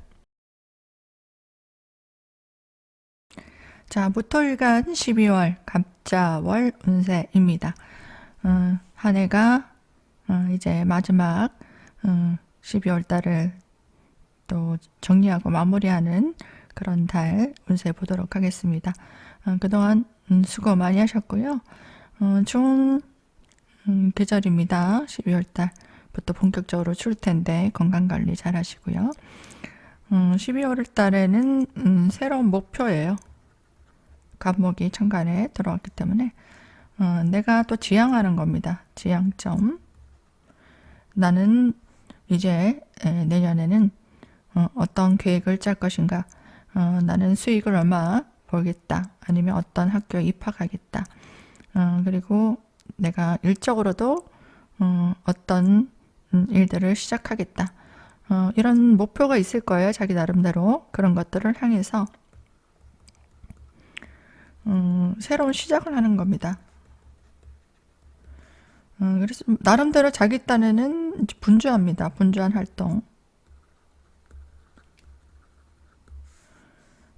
자, 무토일간 12월 갑자월 운세입니다. 한 해가 이제 마지막 12월 달을 또 정리하고 마무리하는 그런 달 운세 보도록 하겠습니다. 그동안 수고 많이 하셨고요. 좋은 계절입니다. 12월 달부터 본격적으로 추울 텐데 건강관리 잘 하시고요. 12월 달에는 새로운 목표예요. 갑목이 천간에 들어왔기 때문에 내가 또 지향하는 겁니다. 지향점. 나는 이제 내년에는 어떤 계획을 짤 것인가. 나는 수익을 얼마 벌겠다. 아니면 어떤 학교에 입학하겠다. 그리고 내가 일적으로도 어떤 일들을 시작하겠다. 이런 목표가 있을 거예요. 자기 나름대로. 그런 것들을 향해서 새로운 시작을 하는 겁니다. 그래서 나름대로 자기 딴에는 분주합니다. 분주한 활동.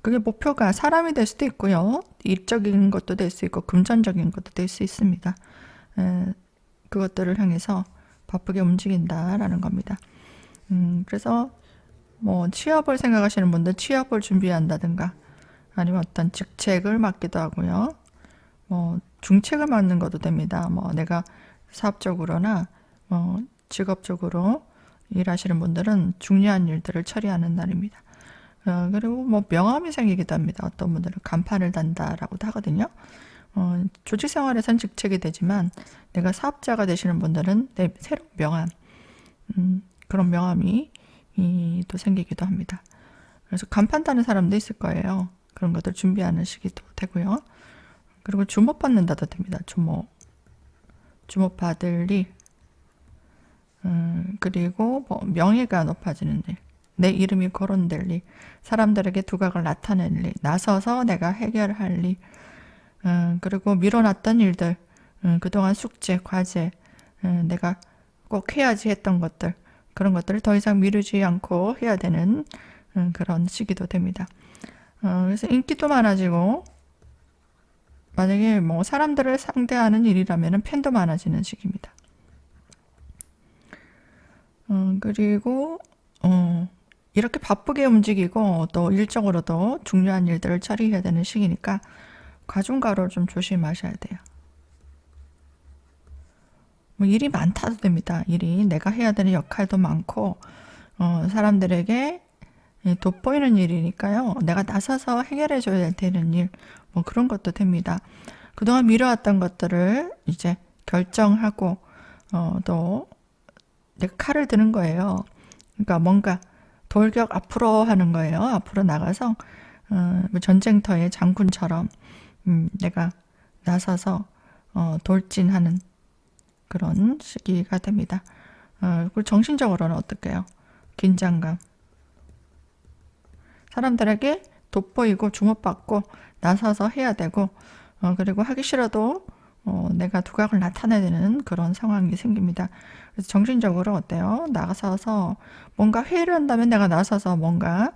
그게 목표가 사람이 될 수도 있고요. 일적인 것도 될 수 있고 금전적인 것도 될 수 있습니다. 그것들을 향해서 바쁘게 움직인다라는 겁니다. 그래서 뭐 취업을 생각하시는 분들 취업을 준비한다든가 아니면 어떤 직책을 맡기도 하고요. 뭐 중책을 맡는 것도 됩니다. 뭐 내가 사업적으로나 직업적으로 일하시는 분들은 중요한 일들을 처리하는 날입니다. 그리고 뭐 명함이 생기기도 합니다. 어떤 분들은 간판을 단다라고도 하거든요. 조직 생활에선 직책이 되지만 내가 사업자가 되시는 분들은 내 새로운 명함, 그런 명함이 또 생기기도 합니다. 그래서 간판 다는 사람도 있을 거예요. 그런 것들 준비하는 시기도 되고요. 그리고 주목 받는다도 됩니다. 주목 받을 일, 그리고 뭐 명예가 높아지는 일, 내 이름이 거론될 일, 사람들에게 두각을 나타낼 일, 나서서 내가 해결할 일, 그리고 미뤄놨던 일들, 그동안 숙제, 과제, 내가 꼭 해야지 했던 것들, 그런 것들을 더 이상 미루지 않고 해야 되는 그런 시기도 됩니다. 그래서 인기도 많아지고 만약에 뭐 사람들을 상대하는 일이라면 팬도 많아지는 시기입니다. 그리고 이렇게 바쁘게 움직이고 또 일적으로도 중요한 일들을 처리해야 되는 시기니까 과중과를 좀 조심하셔야 돼요. 뭐 일이 많다도 됩니다. 일이 내가 해야 되는 역할도 많고 사람들에게 돋보이는 일이니까요. 내가 나서서 해결해 줘야 되는 일, 뭐 그런 것도 됩니다. 그동안 미뤄왔던 것들을 이제 결정하고 또 내가 칼을 드는 거예요. 그러니까 뭔가 돌격 앞으로 하는 거예요. 앞으로 나가서 뭐 전쟁터의 장군처럼 내가 나서서 돌진하는 그런 시기가 됩니다. 그리고 정신적으로는 어떨까요? 긴장감. 사람들에게 돋보이고 주목받고 나서서 해야 되고 그리고 하기 싫어도 내가 두각을 나타내야 되는 그런 상황이 생깁니다. 그래서 정신적으로 어때요? 나서서 뭔가 회의를 한다면 내가 나서서 뭔가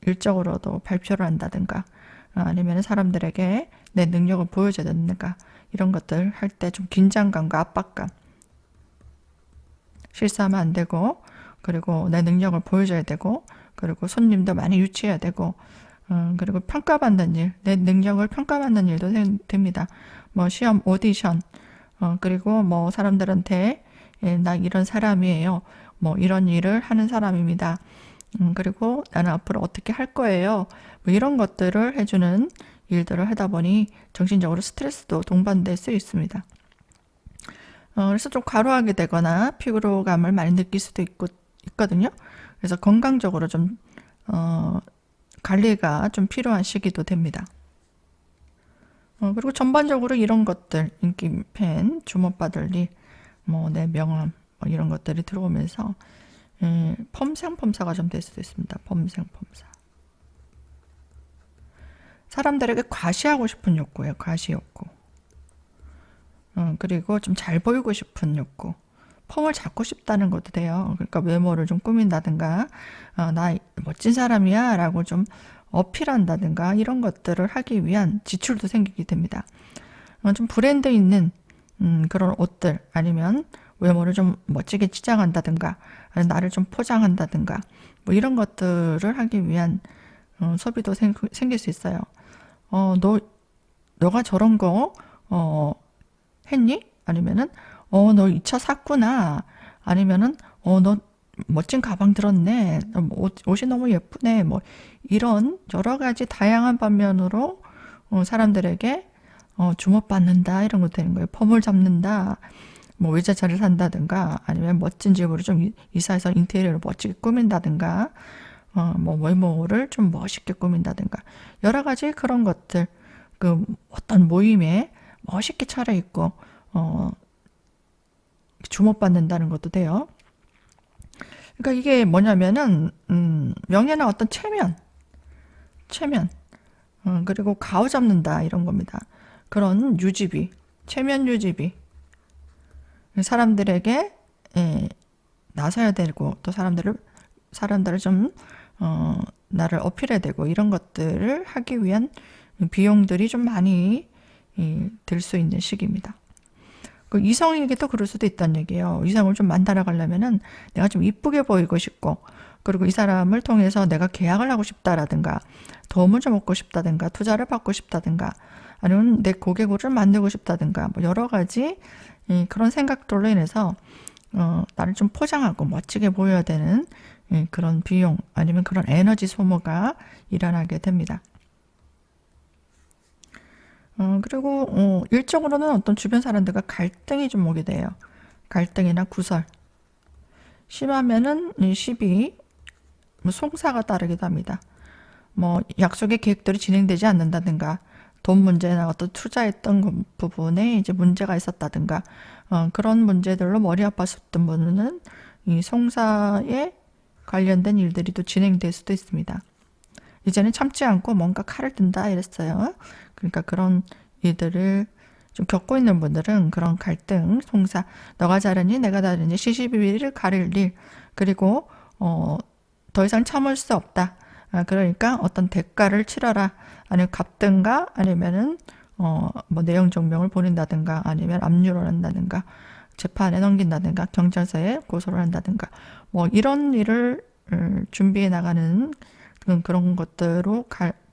일적으로도 발표를 한다든가 아니면 사람들에게 내 능력을 보여줘야 된다든가 이런 것들 할 때 좀 긴장감과 압박감 실수하면 안 되고 그리고 내 능력을 보여줘야 되고 그리고 손님도 많이 유치해야 되고 그리고 평가받는 일, 내 능력을 평가받는 일도 됩니다. 뭐 시험 오디션 그리고 뭐 사람들한테 나 이런 사람이에요. 뭐 이런 일을 하는 사람입니다. 그리고 나는 앞으로 어떻게 할 거예요. 뭐 이런 것들을 해주는 일들을 하다 보니 정신적으로 스트레스도 동반될 수 있습니다. 그래서 좀 과로하게 되거나 피로감을 많이 느낄 수도 있거든요. 그래서 건강적으로 좀 관리가 좀 필요한 시기도 됩니다. 그리고 전반적으로 이런 것들, 인기 팬, 주목받을 일, 뭐 내 명함, 뭐 이런 것들이 들어오면서 펌생펌사가 좀 될 수도 있습니다. 펌생펌사. 사람들에게 과시하고 싶은 욕구예요. 과시 욕구. 그리고 좀 잘 보이고 싶은 욕구. 펌을 잡고 싶다는 것도 돼요. 그러니까 외모를 좀 꾸민다든가, 나 멋진 사람이야 라고 좀 어필한다든가 이런 것들을 하기 위한 지출도 생기게 됩니다. 좀 브랜드 있는 그런 옷들 아니면 외모를 좀 멋지게 치장한다든가 아니면 나를 좀 포장한다든가 뭐 이런 것들을 하기 위한 소비도 생길 수 있어요. 너가 저런 거 했니? 아니면은 너 이 차 샀구나. 아니면은 너 멋진 가방 들었네. 옷이 너무 예쁘네. 뭐 이런 여러 가지 다양한 방면으로 사람들에게 주목받는다 이런 거 되는 거예요. 펌을 잡는다. 뭐 외제차를 산다든가 아니면 멋진 집으로 좀 이사해서 인테리어를 멋지게 꾸민다든가 뭐 외모를 좀 멋있게 꾸민다든가 여러 가지 그런 것들 그 어떤 모임에 멋있게 차려입고 주목받는다는 것도 돼요. 그러니까 이게 뭐냐면은 명예나 어떤 체면 그리고 가오잡는다 이런 겁니다. 그런 유지비, 체면 유지비 사람들에게 나서야 되고 또 사람들을 좀 나를 어필해야 되고 이런 것들을 하기 위한 비용들이 좀 많이 들 수 있는 시기입니다. 그 이성에게도 그럴 수도 있다는 얘기예요. 이성을 좀 만나러 가려면은 내가 좀 이쁘게 보이고 싶고 그리고 이 사람을 통해서 내가 계약을 하고 싶다라든가 도움을 좀 얻고 싶다든가 투자를 받고 싶다든가 아니면 내 고객을 만들고 싶다든가 뭐 여러 가지 그런 생각들로 인해서 나를 좀 포장하고 멋지게 보여야 되는 그런 비용 아니면 그런 에너지 소모가 일어나게 됩니다. 그리고 일적으로는 어떤 주변 사람들과 갈등이 좀 오게 돼요. 갈등이나 구설. 심하면은 시비, 뭐 송사가 따르기도 합니다. 뭐 약속의 계획대로 진행되지 않는다든가 돈 문제나 어떤 투자했던 부분에 이제 문제가 있었다든가 그런 문제들로 머리 아팠었던 분은 이 송사에 관련된 일들이 또 진행될 수도 있습니다. 이제는 참지 않고 뭔가 칼을 든다 이랬어요. 그러니까 그런 일들을 좀 겪고 있는 분들은 그런 갈등, 송사, 너가 잘하니 내가 다르니 시시비비를 가릴 일 그리고 더 이상 참을 수 없다. 그러니까 어떤 대가를 치러라. 아니면 갚든가 아니면은 뭐 내용 증명을 보낸다든가 아니면 압류를 한다든가 재판에 넘긴다든가 경찰서에 고소를 한다든가 뭐 이런 일을 준비해 나가는 그런 것들로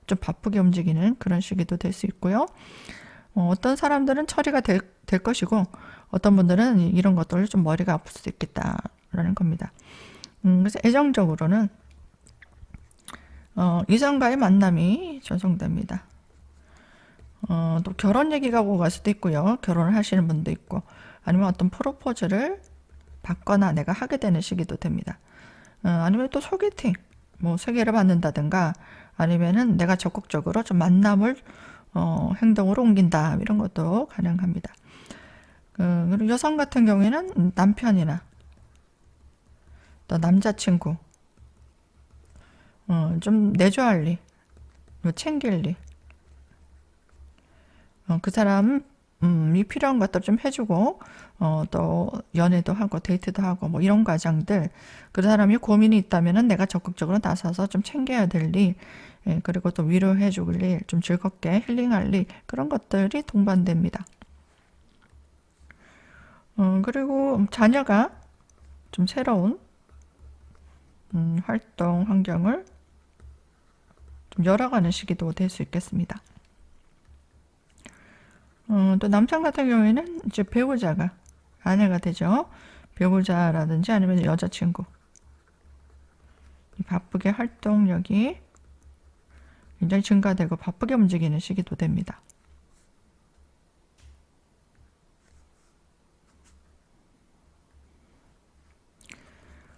좀 바쁘게 움직이는 그런 시기도 될 수 있고요. 어떤 사람들은 처리가 될 것이고 어떤 분들은 이런 것들을 좀 머리가 아플 수도 있겠다라는 겁니다. 그래서 애정적으로는 이성과의 만남이 조성됩니다. 또 결혼 얘기가 오고 갈 수도 있고요. 결혼을 하시는 분도 있고 아니면 어떤 프로포즈를 받거나 내가 하게 되는 시기도 됩니다. 아니면 또 소개팅, 뭐 소개를 받는다든가 아니면은 내가 적극적으로 좀 만남을 행동으로 옮긴다 이런 것도 가능합니다. 그리고 여성 같은 경우에는 남편이나 또 남자친구 좀 내조할 일, 뭐 챙길 일, 그 사람이 필요한 것들 좀 해주고 또 연애도 하고 데이트도 하고 뭐 이런 과정들 그 사람이 고민이 있다면은 내가 적극적으로 나서서 좀 챙겨야 될 일, 예, 그리고 또 위로해 줄 일, 좀 즐겁게 힐링할 일 그런 것들이 동반됩니다. 그리고 자녀가 좀 새로운 활동 환경을 좀 열어가는 시기도 될 수 있겠습니다. 또 남편 같은 경우에는 이제 배우자가 아내가 되죠. 배우자라든지 아니면 여자친구 바쁘게 활동력이 굉장히 증가되고 바쁘게 움직이는 시기도 됩니다.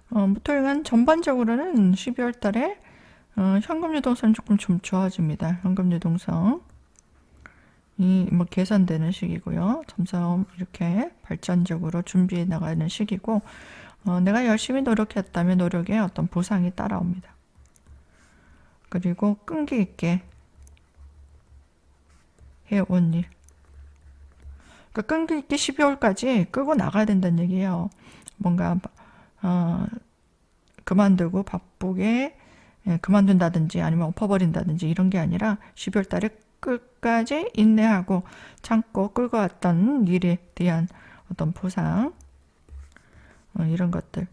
무토일간 전반적으로는 12월 달에 현금 유동성이 조금 좀 좋아집니다. 현금 유동성 뭐 개선되는 시기고요. 점점 이렇게 발전적으로 준비해 나가는 시기고 내가 열심히 노력했다면 노력에 어떤 보상이 따라옵니다. 그리고 끈기 있게 해온 일. 그러니까 끈기 있게 12월까지 끌고 나가야 된다는 얘기예요. 뭔가 그만두고 바쁘게 그만둔다든지 아니면 엎어버린다든지 이런 게 아니라 12월 달에 끝까지 인내하고 참고 끌고 왔던 일에 대한 어떤 보상 이런 것들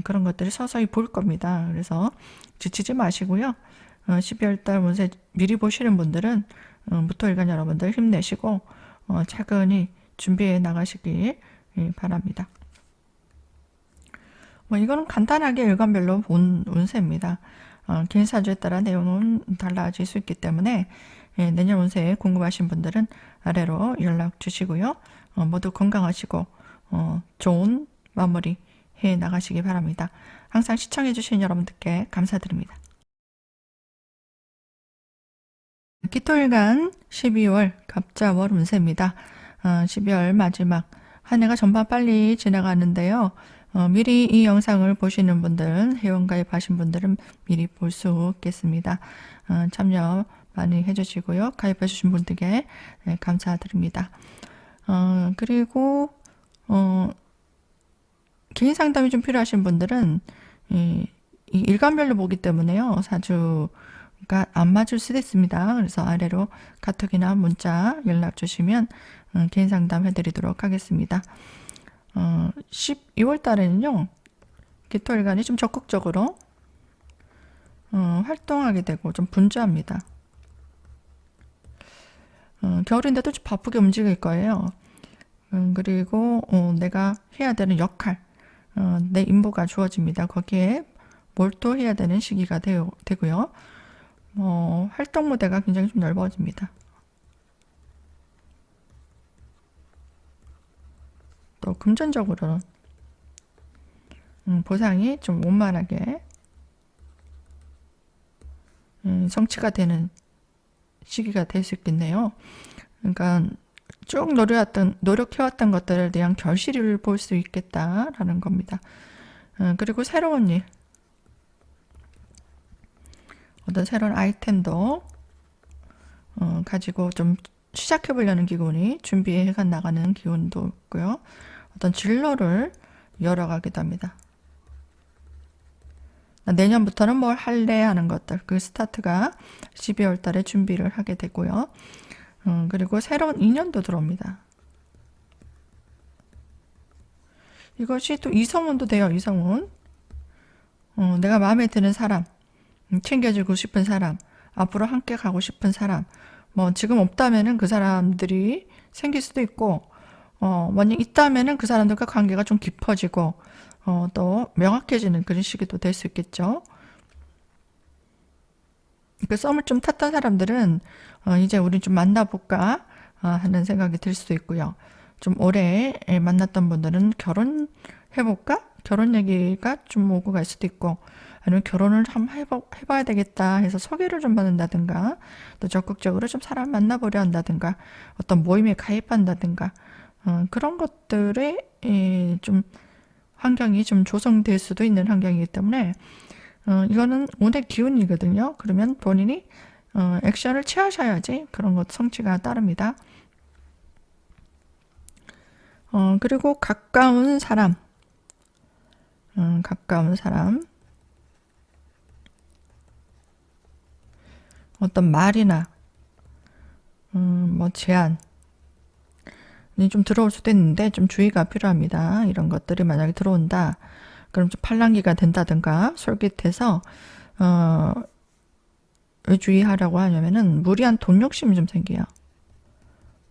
그런 것들이 서서히 보일 겁니다. 그래서 지치지 마시고요. 12월 달 운세 미리 보시는 분들은 무토일간 여러분들 힘내시고 차근히 준비해 나가시길 바랍니다. 뭐 이거는 간단하게 일간별로 본 운세입니다. 개인 사주에 따라 내용은 달라질 수 있기 때문에 내년 운세에 궁금하신 분들은 아래로 연락 주시고요. 모두 건강하시고 좋은 마무리 해 나가시기 바랍니다. 항상 시청해 주신 여러분들께 감사드립니다. 기토일간 12월 갑자월 운세입니다. 12월 마지막 한 해가 전반 빨리 지나가는데요. 미리 이 영상을 보시는 분들은 회원가입하신 분들은 미리 볼 수 있겠습니다. 참여 많이 해주시고요. 가입해주신 분들께 감사드립니다. 그리고 개인 상담이 좀 필요하신 분들은 이 일간별로 보기 때문에요. 사주가 안 맞을 수도 있습니다. 그래서 아래로 카톡이나 문자 연락 주시면 개인 상담 해드리도록 하겠습니다. 12월 달에는요. 기토일간이 좀 적극적으로 활동하게 되고 좀 분주합니다. 겨울인데도 좀 바쁘게 움직일 거예요. 그리고 내가 해야 되는 역할, 내 임무가 주어집니다. 거기에 몰두해야 되는 시기가 되고요. 활동 무대가 굉장히 좀 넓어집니다. 또 금전적으로는 보상이 좀 원만하게 성취가 되는 시기가 될 수 있겠네요. 그러니까 쭉 노력해왔던 것들에 대한 결실을 볼 수 있겠다라는 겁니다. 그리고 새로운 일, 어떤 새로운 아이템도 가지고 좀 시작해보려는 기분이 준비해 나가는 기운도 있고요. 어떤 진로를 열어가기도 합니다. 내년부터는 뭘 할래 하는 것들, 그 스타트가 12월 달에 준비를 하게 되고요. 그리고 새로운 인연도 들어옵니다. 이것이 또 이성운도 돼요. 이성운. 내가 마음에 드는 사람, 챙겨주고 싶은 사람, 앞으로 함께 가고 싶은 사람, 뭐 지금 없다면은 그 사람들이 생길 수도 있고, 만약 있다면은 그 사람들과 관계가 좀 깊어지고, 또 명확해지는 그런 시기도 될 수 있겠죠. 그 썸을 좀 탔던 사람들은 이제 우리 좀 만나볼까 하는 생각이 들 수도 있고요. 좀 오래 만났던 분들은 결혼해볼까? 결혼 얘기가 좀 오고 갈 수도 있고, 아니면 결혼을 한번 해봐야 되겠다 해서 소개를 좀 받는다든가, 또 적극적으로 좀 사람 만나보려 한다든가, 어떤 모임에 가입한다든가, 그런 것들에 좀 환경이 좀 조성될 수도 있는 환경이기 때문에, 이거는 운의 기운이거든요. 그러면 본인이 액션을 취하셔야지 그런 것 성취가 따릅니다. 그리고 가까운 사람, 가까운 사람, 어떤 말이나 뭐 제안이 좀 들어올 수도 있는데 좀 주의가 필요합니다. 이런 것들이 만약에 들어온다, 그럼 좀 팔랑귀가 된다든가 솔깃해서 왜 주의하라고 하냐면은 무리한 돈 욕심이 좀 생겨요.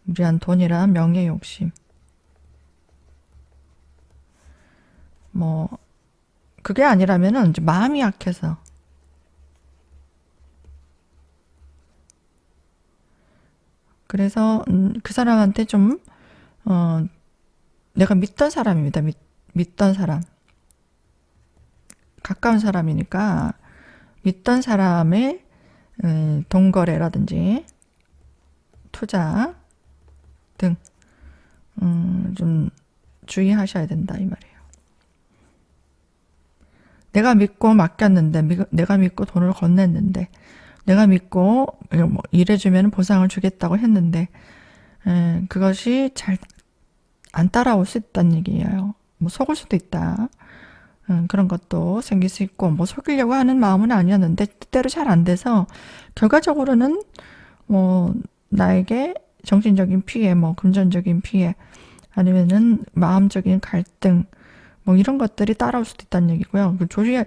무리한 돈이란 명예 욕심. 뭐 그게 아니라면은 이제 마음이 약해서, 그래서 그 사람한테 좀 내가 믿던 사람입니다. 믿던 사람, 가까운 사람이니까 믿던 사람의 돈거래라든지 투자 등 좀 주의하셔야 된다 이 말이에요. 내가 믿고 맡겼는데, 내가 믿고 돈을 건넸는데, 내가 믿고 뭐 일해주면 보상을 주겠다고 했는데, 그것이 잘 안 따라올 수 있다는 얘기예요. 뭐 속을 수도 있다. 그런 것도 생길 수 있고, 뭐 속이려고 하는 마음은 아니었는데 뜻대로 잘 안 돼서 결과적으로는 뭐 나에게 정신적인 피해, 뭐 금전적인 피해, 아니면은 마음적인 갈등, 뭐 이런 것들이 따라올 수도 있다는 얘기고요.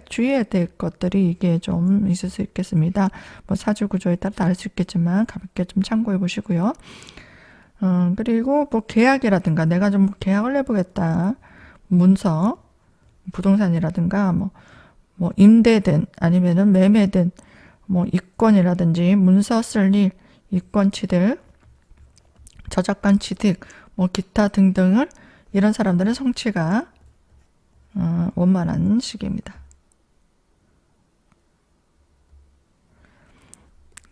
주의해야 될 것들이 이게 좀 있을 수 있겠습니다. 뭐 사주 구조에 따라 다를 수 있겠지만 가볍게 좀 참고해 보시고요. 그리고 뭐 계약이라든가 내가 좀 계약을 해보겠다. 문서, 부동산이라든가 뭐 임대든 아니면은 매매든 뭐 이권이라든지 문서 쓸 일, 이권취득, 저작권 취득, 뭐 기타 등등을 이런 사람들은 성취가 원만한 시기입니다.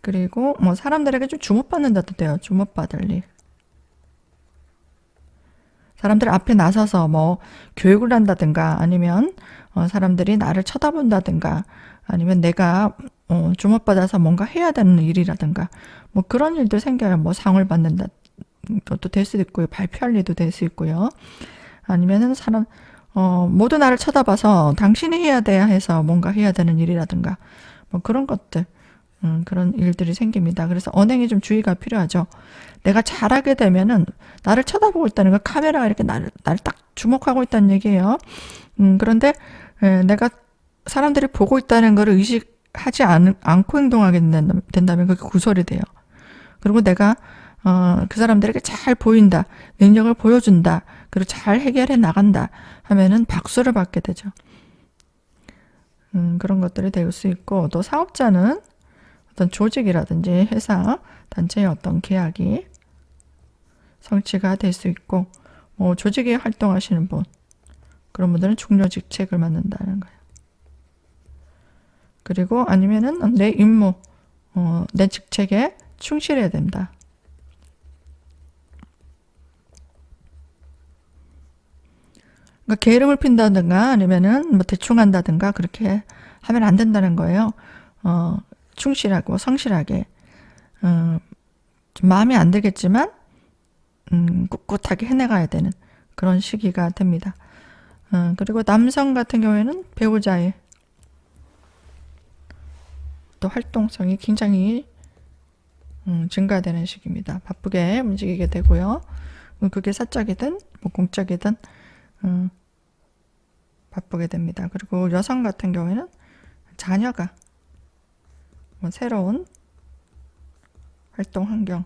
그리고 뭐 사람들에게 좀 주목받는다도 돼요. 주목받을 일. 사람들 앞에 나서서 뭐 교육을 한다든가 아니면 사람들이 나를 쳐다본다든가 아니면 내가 주목받아서 뭔가 해야 되는 일이라든가 뭐 그런 일도 생겨요. 뭐 상을 받는다 것도 될 수도 있고요. 발표할 일도 될 수 있고요. 아니면은 모두 나를 쳐다봐서 당신이 해야 돼야 해서 뭔가 해야 되는 일이라든가 뭐 그런 것들, 그런 일들이 생깁니다. 그래서 언행에 좀 주의가 필요하죠. 내가 잘하게 되면은 나를 쳐다보고 있다는 거, 카메라가 이렇게 나를 딱 주목하고 있다는 얘기예요. 그런데 내가 사람들이 보고 있다는 것을 의식하지 않고 행동하게 된다면 그게 구설이 돼요. 그리고 내가 그 사람들에게 잘 보인다, 능력을 보여준다, 그리고 잘 해결해 나간다 하면은 박수를 받게 되죠. 그런 것들이 될 수 있고, 또 사업자는 어떤 조직이라든지 회사, 단체의 어떤 계약이 성취가 될 수 있고, 뭐 조직에 활동하시는 분, 그런 분들은 중요 직책을 맡는다는 거예요. 그리고 아니면은 내 임무, 내 직책에 충실해야 된다. 그러니까 게으름을 핀다든가 아니면은 뭐 대충 한다든가 그렇게 하면 안 된다는 거예요. 충실하고 성실하게, 좀 마음에 안 들겠지만 꿋꿋하게 해내가야 되는 그런 시기가 됩니다. 그리고 남성 같은 경우에는 배우자의 또 활동성이 굉장히 증가되는 시기입니다. 바쁘게 움직이게 되고요. 그게 사적이든 뭐 공적이든 바쁘게 됩니다. 그리고 여성 같은 경우에는 자녀가 뭐 새로운 활동 환경으로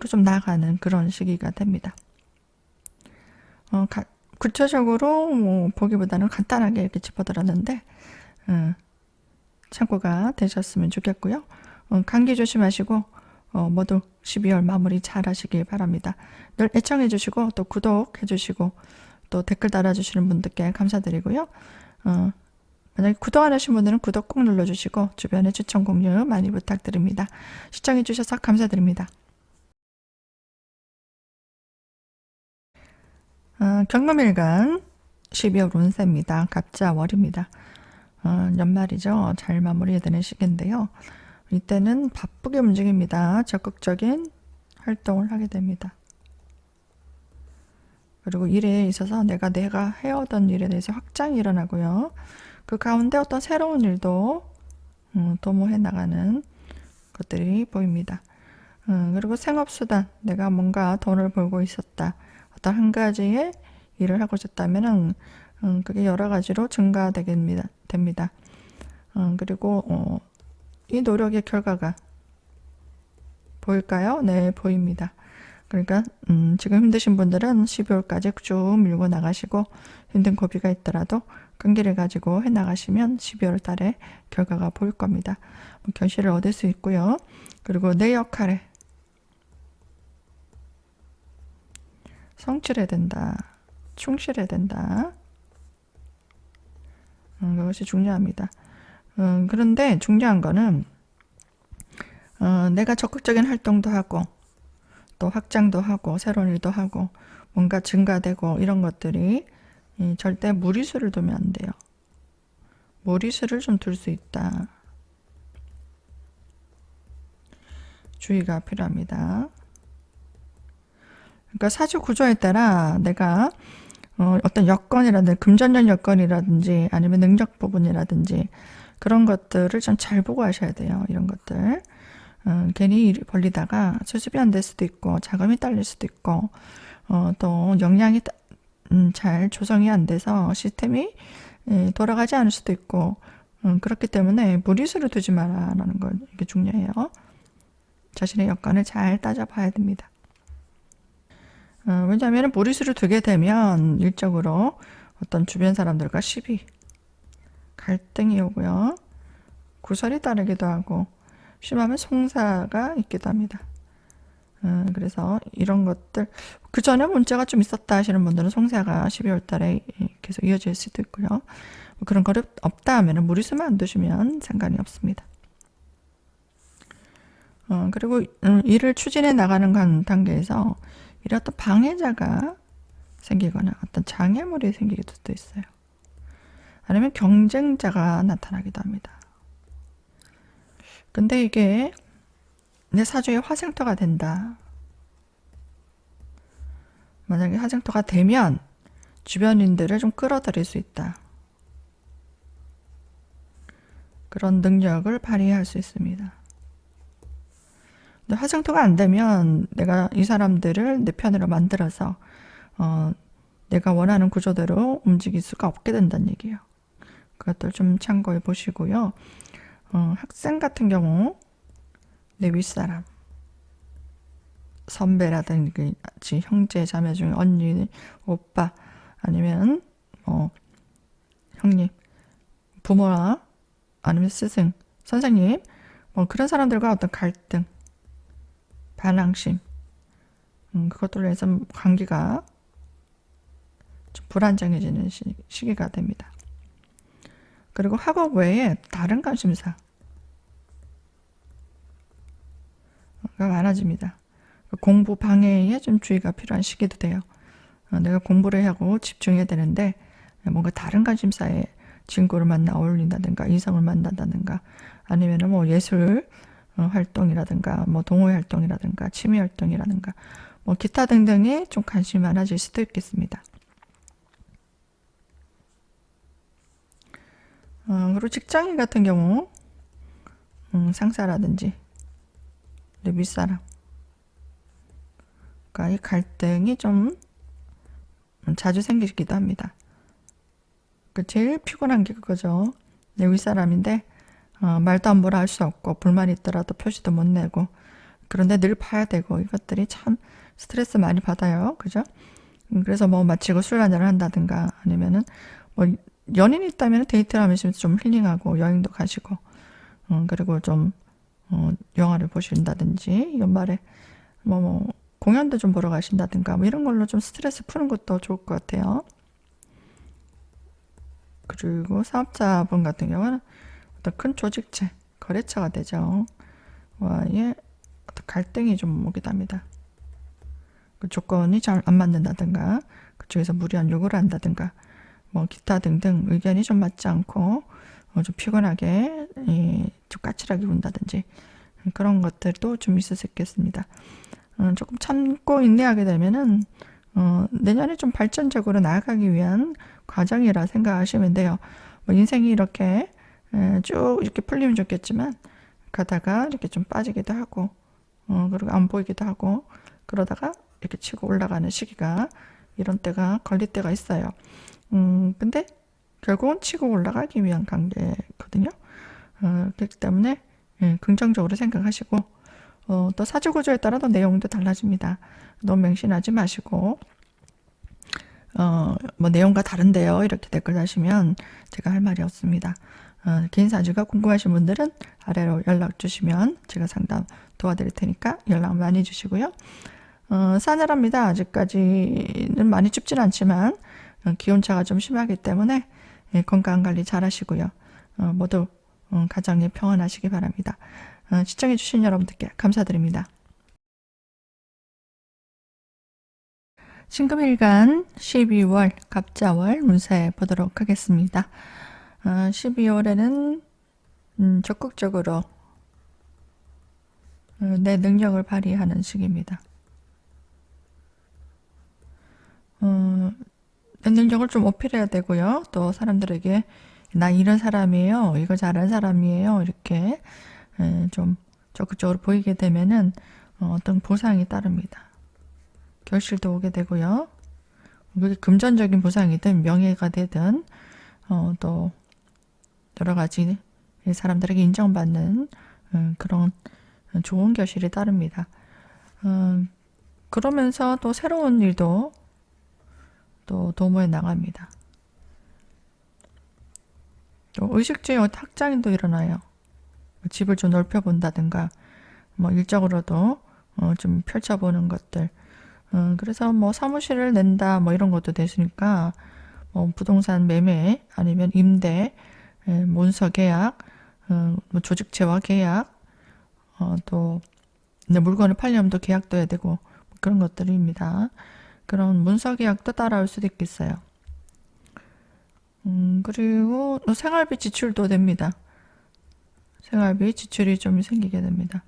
좀 나가는 그런 시기가 됩니다. 구체적으로 뭐 보기보다는 간단하게 이렇게 짚어드렸는데 참고가 되셨으면 좋겠고요. 감기 조심하시고 모두 12월 마무리 잘 하시길 바랍니다. 늘 애청해 주시고 또 구독해 주시고 또 댓글 달아주시는 분들께 감사드리고요. 만약에 구독 안 하신 분들은 구독 꼭 눌러주시고 주변에 추천 공유 많이 부탁드립니다. 시청해 주셔서 감사드립니다. 경금일간 12월 운세입니다. 갑자월입니다. 연말이죠. 잘 마무리되는 시기인데요. 이때는 바쁘게 움직입니다. 적극적인 활동을 하게 됩니다. 그리고 일에 있어서 내가 해오던 일에 대해서 확장이 일어나고요. 그 가운데 어떤 새로운 일도 도모해 나가는 것들이 보입니다. 그리고 생업수단, 내가 뭔가 돈을 벌고 있었다. 어떤 한 가지의 일을 하고 있었다면 그게 여러 가지로 증가되게 됩니다. 그리고 이 노력의 결과가 보일까요? 네, 보입니다. 그러니까 지금 힘드신 분들은 12월까지 쭉 밀고 나가시고 힘든 고비가 있더라도 끈기를 가지고 해나가시면 12월 달에 결과가 보일 겁니다. 결실을 얻을 수 있고요. 그리고 내 역할에 성실해야 된다. 충실해야 된다. 그것이 중요합니다. 그런데 중요한 거는 내가 적극적인 활동도 하고 또 확장도 하고 새로운 일도 하고 뭔가 증가되고 이런 것들이 절대 무리수를 두면 안 돼요. 무리수를 좀 둘 수 있다. 주의가 필요합니다. 그러니까 사주 구조에 따라 내가 어떤 여건이라든지 금전적 여건이라든지 아니면 능력 부분이라든지 그런 것들을 좀 잘 보고 하셔야 돼요. 이런 것들. 괜히 일 벌리다가 수습이 안 될 수도 있고 자금이 딸릴 수도 있고 또 역량이 잘 조성이 안 돼서 시스템이 돌아가지 않을 수도 있고 그렇기 때문에 무리수를 두지 마라라는 건 이게 중요해요. 자신의 여건을 잘 따져봐야 됩니다. 왜냐하면 무리수를 두게 되면 일적으로 어떤 주변 사람들과 시비, 갈등이 오고요. 구설이 따르기도 하고 심하면 송사가 있기도 합니다. 그래서 이런 것들 그 전에 문제가 좀 있었다 하시는 분들은 송사가 12월 달에 계속 이어질 수도 있고요. 그런 거 없다 하면 무리수만 안 두시면 상관이 없습니다. 그리고 일을 추진해 나가는 단계에서 이런 어떤 방해자가 생기거나 어떤 장애물이 생기기도 있어요. 아니면 경쟁자가 나타나기도 합니다. 근데 이게 내 사주의 화생토가 된다. 만약에 화생토가 되면 주변인들을 좀 끌어들일 수 있다. 그런 능력을 발휘할 수 있습니다. 근데 화생토가 안 되면 내가 이 사람들을 내 편으로 만들어서 내가 원하는 구조대로 움직일 수가 없게 된다는 얘기예요. 그것들 좀 참고해 보시고요. 학생 같은 경우 내 윗사람 선배라든지 형제 자매 중에 언니 오빠 아니면 형님 부모나 아니면 스승 선생님 그런 사람들과 어떤 갈등 반항심 그것들로 해서 관계가 좀 불안정해지는 시기가 됩니다. 그리고 학업 외에 다른 관심사가 많아집니다. 공부 방해에 좀 주의가 필요한 시기도 돼요. 내가 공부를 하고 집중해야 되는데 뭔가 다른 관심사에 친구를 만나 어울린다든가 이성을 만난다든가 아니면 뭐 예술 활동이라든가 뭐 동호회 활동이라든가 취미 활동이라든가 뭐 기타 등등에 좀 관심이 많아질 수도 있겠습니다. 그리고 직장인 같은 경우 상사라든지 내 윗사람. 그러니까 이 갈등이 좀 자주 생기기도 합니다. 그 제일 피곤한 게 그거죠. 내 윗사람인데 말도 안 뭐라 할 수 없고 불만 있더라도 표시도 못 내고 그런데 늘 봐야 되고 이것들이 참 스트레스 많이 받아요. 그죠? 그래서 뭐 마치고 술 한잔을 한다든가 아니면은 뭐 연인이 있다면 데이트를 하면서 좀 힐링하고 여행도 가시고 그리고 좀 영화를 보신다든지 연말에 뭐 공연도 좀 보러 가신다든가 뭐 이런 걸로 좀 스트레스 푸는 것도 좋을 것 같아요. 그리고 사업자분 같은 경우는 어떤 큰 조직체, 거래처가 되죠. 와의 어떤 갈등이 좀 오기도 합니다. 그 조건이 잘 안 맞는다든가 그쪽에서 무리한 요구를 한다든가 뭐 기타 등등 의견이 좀 맞지 않고 좀 피곤하게 좀 까칠하게 군다든지 그런 것들도 좀 있을 수 있겠습니다. 조금 참고 인내하게 되면은 내년에 좀 발전적으로 나아가기 위한 과정이라 생각하시면 돼요. 뭐 인생이 이렇게 쭉 이렇게 풀리면 좋겠지만 가다가 이렇게 좀 빠지기도 하고 그리고 안 보이기도 하고 그러다가 이렇게 치고 올라가는 시기가 이런 때가 걸릴 때가 있어요. 근데 결국은 치고 올라가기 위한 관계거든요. 그렇기 때문에 긍정적으로 생각하시고 또 사주구조에 따라도 내용도 달라집니다. 너무 맹신하지 마시고 뭐 내용과 다른데요 이렇게 댓글 다시면 제가 할 말이 없습니다. 개인 사주가 궁금하신 분들은 아래로 연락 주시면 제가 상담 도와드릴 테니까 연락 많이 주시고요. 싸늘합니다. 아직까지는 많이 춥진 않지만 기온차가 좀 심하기 때문에 건강관리 잘 하시고요. 모두 가정에 평안하시기 바랍니다. 시청해주신 여러분들께 감사드립니다. 신금일간 12월 갑자월 운세 보도록 하겠습니다. 12월에는 적극적으로 내 능력을 발휘하는 시기입니다. 내 능력을 좀 어필해야 되고요. 또 사람들에게 나 이런 사람이에요. 이거 잘하는 사람이에요. 이렇게 좀 적극적으로 보이게 되면은 어떤 보상이 따릅니다. 결실도 오게 되고요. 그게 금전적인 보상이든 명예가 되든 또 여러 가지 사람들에게 인정받는 그런 좋은 결실이 따릅니다. 그러면서 또 새로운 일도 또 도모해 나갑니다. 또 의식주의 확장도 일어나요. 집을 좀 넓혀본다든가 뭐 일적으로도 좀 펼쳐보는 것들 그래서 뭐 사무실을 낸다 뭐 이런 것도 되시니까 뭐 부동산 매매 아니면 임대 문서 계약 뭐 조직체와 계약 또 물건을 팔려면 또 계약도 해야 되고 그런 것들입니다. 그런 문서 계약도 따라올 수도 있겠어요. 그리고 또 생활비 지출도 됩니다. 생활비 지출이 좀 생기게 됩니다.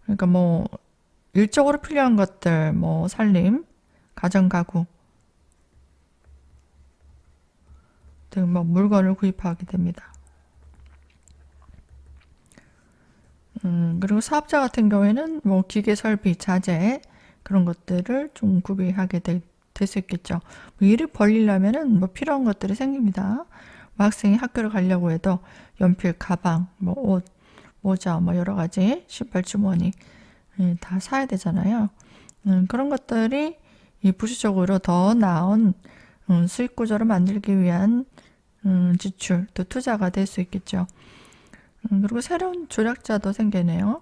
그러니까 뭐 일적으로 필요한 것들, 뭐 살림, 가정 가구 등 뭐 물건을 구입하게 됩니다. 그리고 사업자 같은 경우에는 뭐 기계 설비, 자재 그런 것들을 좀 구비하게 될 수 있겠죠. 뭐 일을 벌리려면은 뭐 필요한 것들이 생깁니다. 뭐 학생이 학교를 가려고 해도 연필, 가방, 뭐 옷, 모자, 뭐 여러 가지 신발, 주머니 다 사야 되잖아요. 그런 것들이 이 부수적으로 더 나은 수익 구조를 만들기 위한 지출, 또 투자가 될 수 있겠죠. 그리고 새로운 조력자도 생기네요.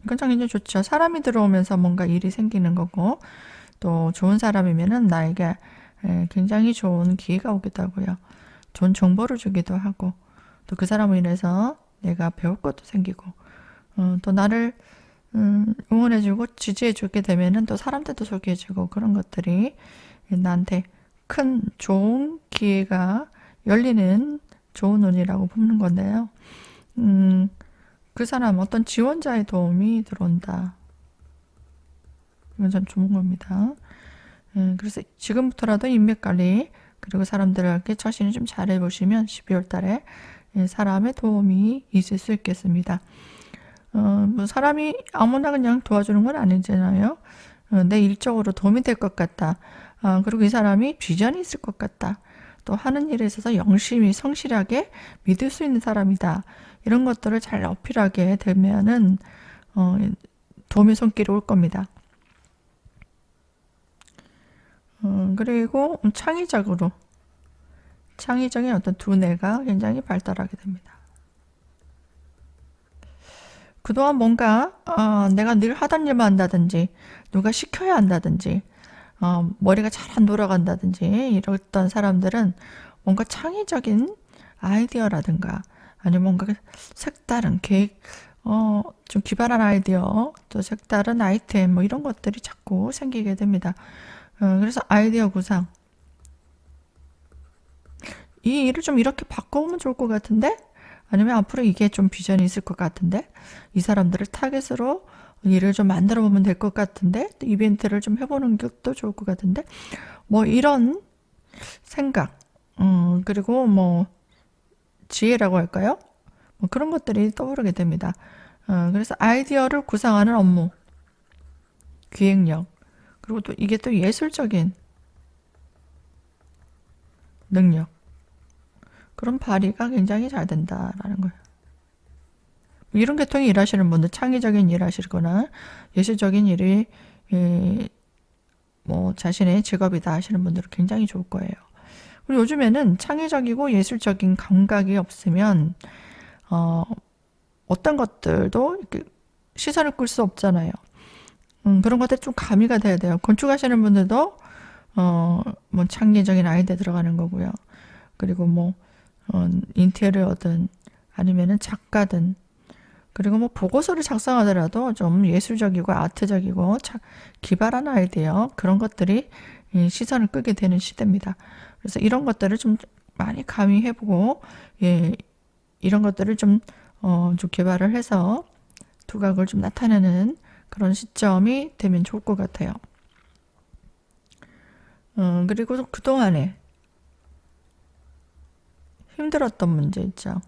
굉장히 좋죠. 사람이 들어오면서 뭔가 일이 생기는 거고 또 좋은 사람이면은 나에게 굉장히 좋은 기회가 오기도 하고요. 좋은 정보를 주기도 하고 또 그 사람으로 인해서 내가 배울 것도 생기고 또 나를 응원해주고 지지해주게 되면은 또 사람들도 소개해주고 그런 것들이 나한테 큰 좋은 기회가 열리는 좋은 운이라고 보는 건데요. 그 사람 어떤 지원자의 도움이 들어온다. 이건 참 좋은 겁니다. 그래서 지금부터라도 인맥 관리 그리고 사람들에게 처신을 좀 잘해보시면 12월 달에 사람의 도움이 있을 수 있겠습니다. 뭐 사람이 아무나 그냥 도와주는 건 아니잖아요. 내 일적으로 도움이 될 것 같다. 그리고 이 사람이 비전이 있을 것 같다. 또 하는 일에 있어서 영심히 성실하게 믿을 수 있는 사람이다. 이런 것들을 잘 어필하게 되면은 도움의 손길이 올 겁니다. 그리고 창의적인 어떤 두뇌가 굉장히 발달하게 됩니다. 그동안 뭔가 내가 늘 하던 일만 한다든지 누가 시켜야 한다든지 머리가 잘 안 돌아간다든지 이랬던 사람들은 뭔가 창의적인 아이디어라든가 아니면 뭔가 색다른 계획 좀 기발한 아이디어 또 색다른 아이템 뭐 이런 것들이 자꾸 생기게 됩니다. 그래서 아이디어 구상 이 일을 좀 이렇게 바꿔보면 좋을 것 같은데 아니면 앞으로 이게 좀 비전이 있을 것 같은데 이 사람들을 타겟으로 일을 좀 만들어 보면 될 것 같은데 또 이벤트를 좀 해보는 것도 좋을 것 같은데 뭐 이런 생각 그리고 뭐 지혜라고 할까요? 뭐 그런 것들이 떠오르게 됩니다. 그래서 아이디어를 구상하는 업무 기획력 그리고 또 이게 또 예술적인 능력 그런 발휘가 굉장히 잘 된다라는 거예요. 이런 계통의 일하시는 분들, 창의적인 일 하시거나 예술적인 일이 뭐 자신의 직업이다 하시는 분들은 굉장히 좋을 거예요. 그리고 요즘에는 창의적이고 예술적인 감각이 없으면 어떤 것들도 이렇게 시선을 끌 수 없잖아요. 그런 것들 좀 가미가 돼야 돼요. 건축하시는 분들도 뭐 창의적인 아이디어 들어가는 거고요. 그리고 뭐 인테리어든 아니면은 작가든 그리고 뭐 보고서를 작성하더라도 좀 예술적이고 아트적이고 기발한 아이디어 그런 것들이 시선을 끄게 되는 시대입니다. 그래서 이런 것들을 좀 많이 가미해보고 이런 것들을 좀 개발을 해서 두각을 좀 나타내는 그런 시점이 되면 좋을 것 같아요. 그리고 그동안에 힘들었던 문제 있죠.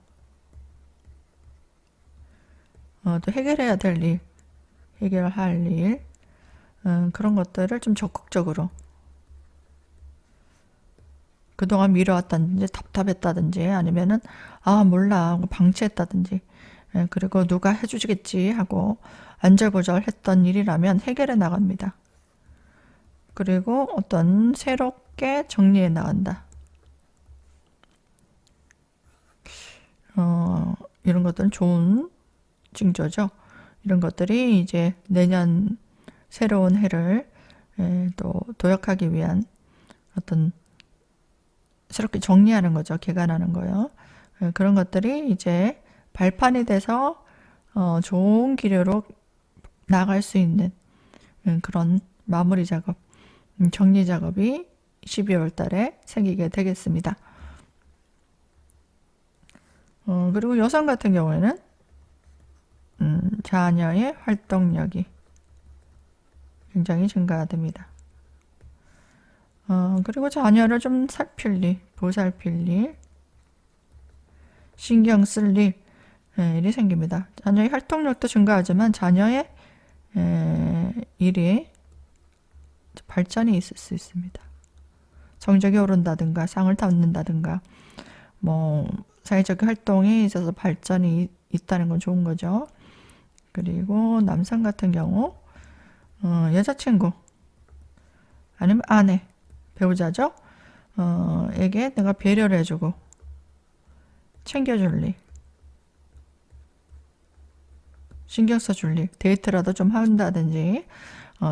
또 해결해야 될 일, 해결할 일, 그런 것들을 좀 적극적으로 그동안 미뤄왔다든지 답답했다든지 아니면은 몰라 하고 방치했다든지 그리고 누가 해주시겠지 하고 안절부절 했던 일이라면 해결해 나갑니다. 그리고 어떤 새롭게 정리해 나간다. 이런 것들은 좋은 징조죠. 이런 것들이 이제 내년 새로운 해를 또 도약하기 위한 어떤 새롭게 정리하는 거죠. 개간하는 거요. 그런 것들이 이제 발판이 돼서 좋은 기류로 나갈 수 있는 그런 마무리 작업, 정리 작업이 12월 달에 생기게 되겠습니다. 그리고 여성 같은 경우에는 자녀의 활동력이 굉장히 증가됩니다. 그리고 자녀를 좀 살필 일, 보살필 일, 신경 쓸 일이 생깁니다. 자녀의 활동력도 증가하지만 자녀의 일이 발전이 있을 수 있습니다. 성적이 오른다든가 상을 받는다든가 뭐 사회적 활동에 있어서 발전이 있다는 건 좋은 거죠. 그리고 남성 같은 경우 여자친구 아니면 아내 배우자죠. 에게 내가 배려를 해주고 챙겨줄 일 신경 써줄 일 데이트라도 좀 한다든지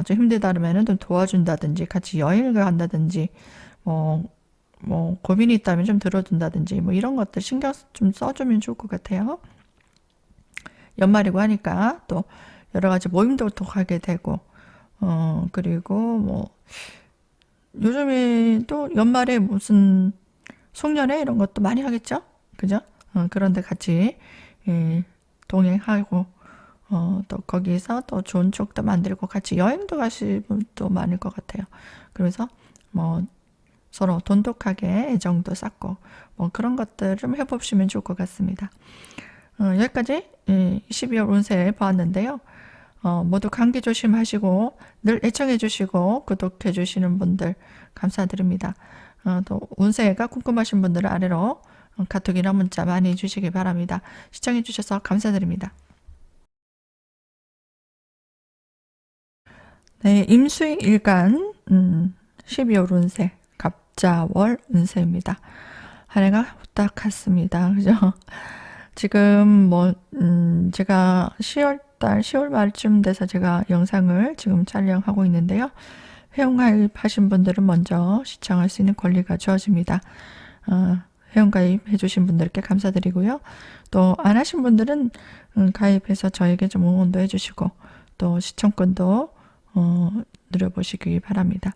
좀 힘들다 그러면은 좀 도와준다든지 같이 여행을 간다든지 뭐 고민이 있다면 좀 들어준다든지 뭐 이런 것들 신경 좀 써주면 좋을 것 같아요. 연말이고 하니까 또 여러 가지 모임도 또 가게 되고 그리고 뭐 요즘에 또 연말에 무슨 송년회 이런 것도 많이 하겠죠? 그죠? 그런데 같이 동행하고 또 거기서 또 좋은 추억도 만들고 같이 여행도 가실 분도 많을 것 같아요. 그래서 뭐 서로 돈독하게 애정도 쌓고 뭐 그런 것들 좀 해보시면 좋을 것 같습니다. 여기까지 12월 운세 보았는데요. 모두 감기 조심하시고 늘 애청해 주시고 구독해 주시는 분들 감사드립니다. 또 운세가 궁금하신 분들은 아래로 카톡이나 문자 많이 주시기 바랍니다. 시청해 주셔서 감사드립니다. 네, 임수일간 12월 운세 갑자월 운세입니다. 한 해가 후딱 갔습니다. 그죠? 지금 제가 10월 말쯤 돼서 제가 영상을 지금 촬영하고 있는데요. 회원가입하신 분들은 먼저 시청할 수 있는 권리가 주어집니다. 회원가입 해주신 분들께 감사드리고요. 또 안 하신 분들은 가입해서 저에게 좀 응원도 해주시고 또 시청권도 누려보시기 바랍니다.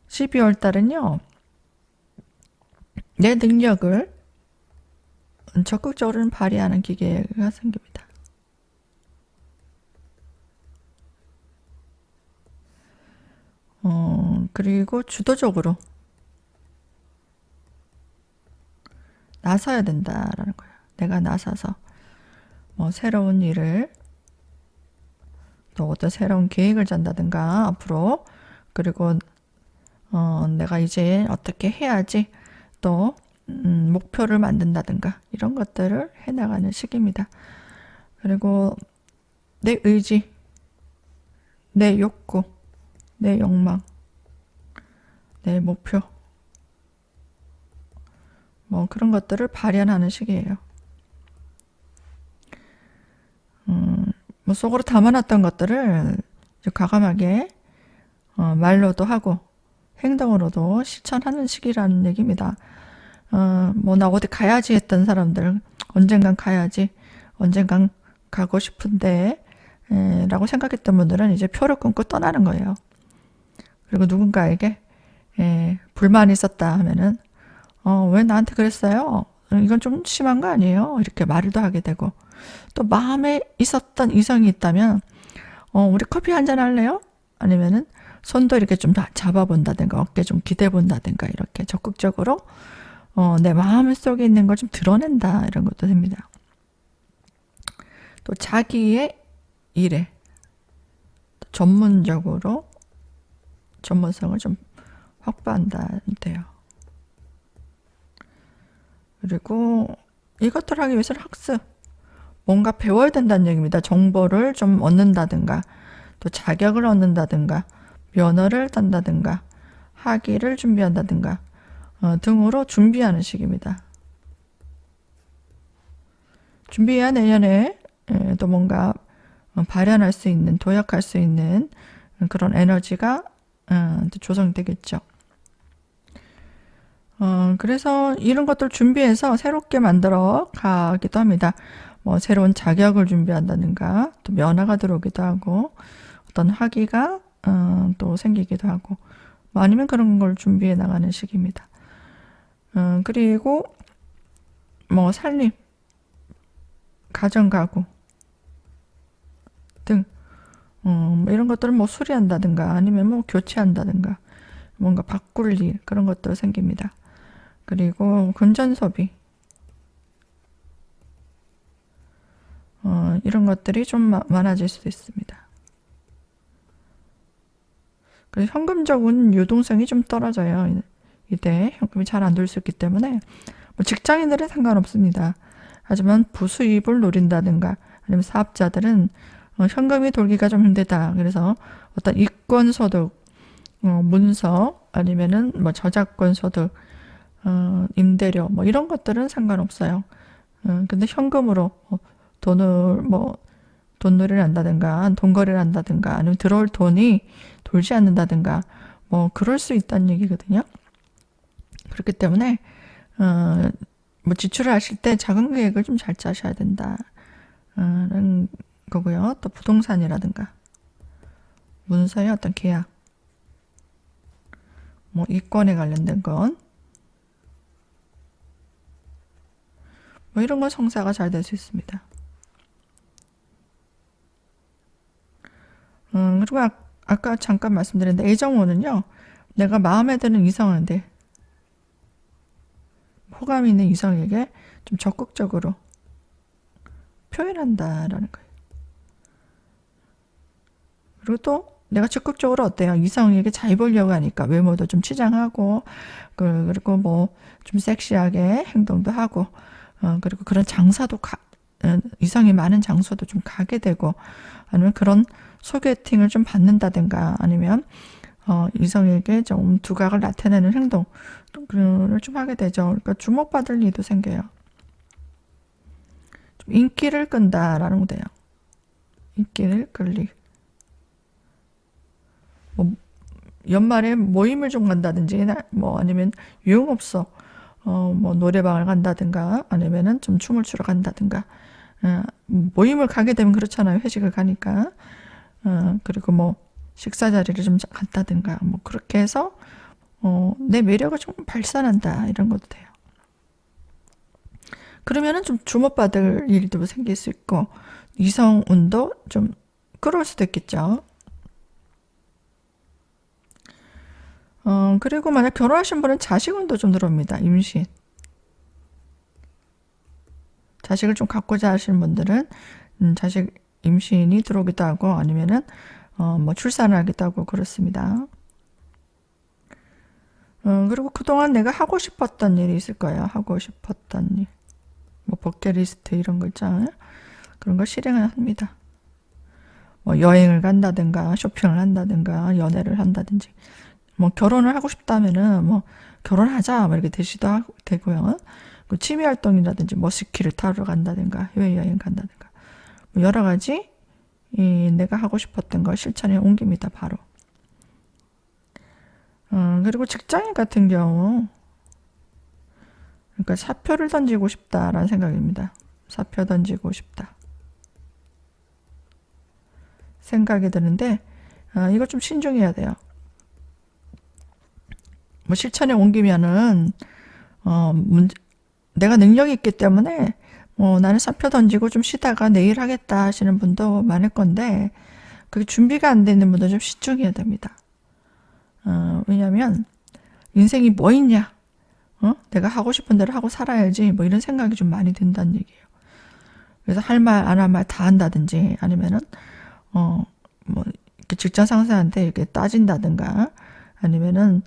12월 달은요. 내 능력을 적극적으로 발휘하는 기회가 생깁니다. 그리고 주도적으로 나서야 된다라는 거예요. 내가 나서서 뭐 새로운 일을 또 어떤 새로운 계획을 짠다든가 앞으로 그리고 내가 이제 어떻게 해야지 또 목표를 만든다든가 이런 것들을 해나가는 시기입니다. 그리고 내 의지, 내 욕구, 내 욕망, 내 목표 뭐 그런 것들을 발현하는 시기예요. 뭐 속으로 담아놨던 것들을 과감하게 말로도 하고 행동으로도 실천하는 시기라는 얘기입니다. 뭐 나 어디 가야지 했던 사람들 언젠간 가야지 언젠간 가고 싶은데 라고 생각했던 분들은 이제 표를 끊고 떠나는 거예요. 그리고 누군가에게 불만이 있었다 하면은 왜 나한테 그랬어요? 이건 좀 심한 거 아니에요? 이렇게 말도 하게 되고 또 마음에 있었던 이성이 있다면 우리 커피 한잔 할래요? 아니면은 손도 이렇게 좀 잡아본다든가 어깨 좀 기대본다든가 이렇게 적극적으로 내 마음 속에 있는 걸 좀 드러낸다 이런 것도 됩니다. 또 자기의 일에 전문적으로 전문성을 좀 확보한다는데요. 그리고 이것들을 하기 위해서는 학습, 뭔가 배워야 된다는 얘기입니다. 정보를 좀 얻는다든가 또 자격을 얻는다든가 면허를 딴다든가 학위를 준비한다든가 등으로 준비하는 시기입니다. 준비해야 내년에 또 뭔가 발현할 수 있는 도약할 수 있는 그런 에너지가 조성되겠죠. 그래서 이런 것들 준비해서 새롭게 만들어 가기도 합니다. 뭐 새로운 자격을 준비한다든가 또 면허가 들어오기도 하고 어떤 학위가 또 생기기도 하고 뭐 아니면 그런 걸 준비해 나가는 시기입니다. 그리고 뭐 살림, 가정가구 등 이런 것들을 뭐 수리한다든가 아니면 뭐 교체한다든가 뭔가 바꿀 일 그런 것도 생깁니다. 그리고 금전소비 이런 것들이 좀 많아질 수도 있습니다. 그래서 현금적인 유동성이 좀 떨어져요. 이때 현금이 잘 안 돌 수 있기 때문에 뭐 직장인들은 상관없습니다. 하지만 부수입을 노린다든가 아니면 사업자들은 현금이 돌기가 좀 힘들다. 그래서 어떤 이권 소득, 문서 아니면은 뭐 저작권 소득, 임대료 뭐 이런 것들은 상관없어요. 근데 현금으로 돈놀이를 한다든가 돈거래를 한다든가 아니면 들어올 돈이 돌지 않는다든가 뭐 그럴 수 있다는 얘기거든요. 그렇기 때문에 뭐 지출을 하실 때 자금 계획을 좀 잘 짜셔야 된다는 거고요. 또 부동산이라든가 문서의 어떤 계약 뭐 이권에 관련된 건 뭐 이런 건 성사가 잘 될 수 있습니다. 그리고 아까 잠깐 말씀드렸는데 애정운은요. 내가 마음에 드는 이성한테 호감이 있는 이성에게 좀 적극적으로 표현한다라는 거예요. 그리고 또 내가 적극적으로 어때요? 이성에게 잘 보려고 하니까 외모도 좀 치장하고, 그리고 뭐 좀 섹시하게 행동도 하고, 그리고 그런 장사도 이성이 많은 장소도 좀 가게 되고, 아니면 그런 소개팅을 좀 받는다든가, 아니면 이성에게 좀 두각을 나타내는 행동을 좀 하게 되죠. 그러니까 주목받을 일도 생겨요. 좀 인기를 끈다라는 거예요. 인기를 끌리. 뭐 연말에 모임을 좀 간다든지, 뭐 아니면 유흥업소, 뭐 노래방을 간다든가, 아니면은 좀 춤을 추러 간다든가, 모임을 가게 되면 그렇잖아요. 회식을 가니까. 그리고 뭐 식사 자리를 좀 간다든가, 뭐 그렇게 해서 내 매력을 좀 발산한다 이런 것도 돼요. 그러면은 좀 주목받을 일도 생길 수 있고 이성운도 좀 끌어올 수도 있겠죠. 그리고 만약 결혼하신 분은 자식운도 좀 들어옵니다. 임신. 자식을 좀 갖고자 하시는 분들은 자식 임신이 들어오기도 하고 아니면은 뭐 출산을 하기도 하고 그렇습니다. 그리고 그동안 내가 하고 싶었던 일이 있을 거예요. 하고 싶었던 일. 뭐 버킷리스트 이런 거 있잖아요. 그런 걸 실행을 합니다. 뭐 여행을 간다든가 쇼핑을 한다든가 연애를 한다든지 뭐 결혼을 하고 싶다면은 뭐 결혼하자 뭐 이렇게 되고요. 그 취미 활동이라든지 뭐 스키를 타러 간다든가 해외여행 간다든가 뭐 여러 가지 내가 하고 싶었던 걸 실천에 옮깁니다. 바로. 그리고 직장인 같은 경우 그러니까 사표를 던지고 싶다라는 생각입니다. 사표 던지고 싶다. 생각이 드는데 이거 좀 신중해야 돼요. 뭐 실천에 옮기면은 내가 능력이 있기 때문에 나는 사표 던지고 좀 쉬다가 내일 하겠다 하시는 분도 많을 건데 그게 준비가 안 되는 분도 좀 신중해야 됩니다. 왜냐하면 인생이 뭐 있냐? 내가 하고 싶은 대로 하고 살아야지 뭐 이런 생각이 좀 많이 든다는 얘기예요. 그래서 할 말 안 할 말 다 한다든지 아니면은 뭐 직장 상사한테 이렇게 따진다든가 아니면은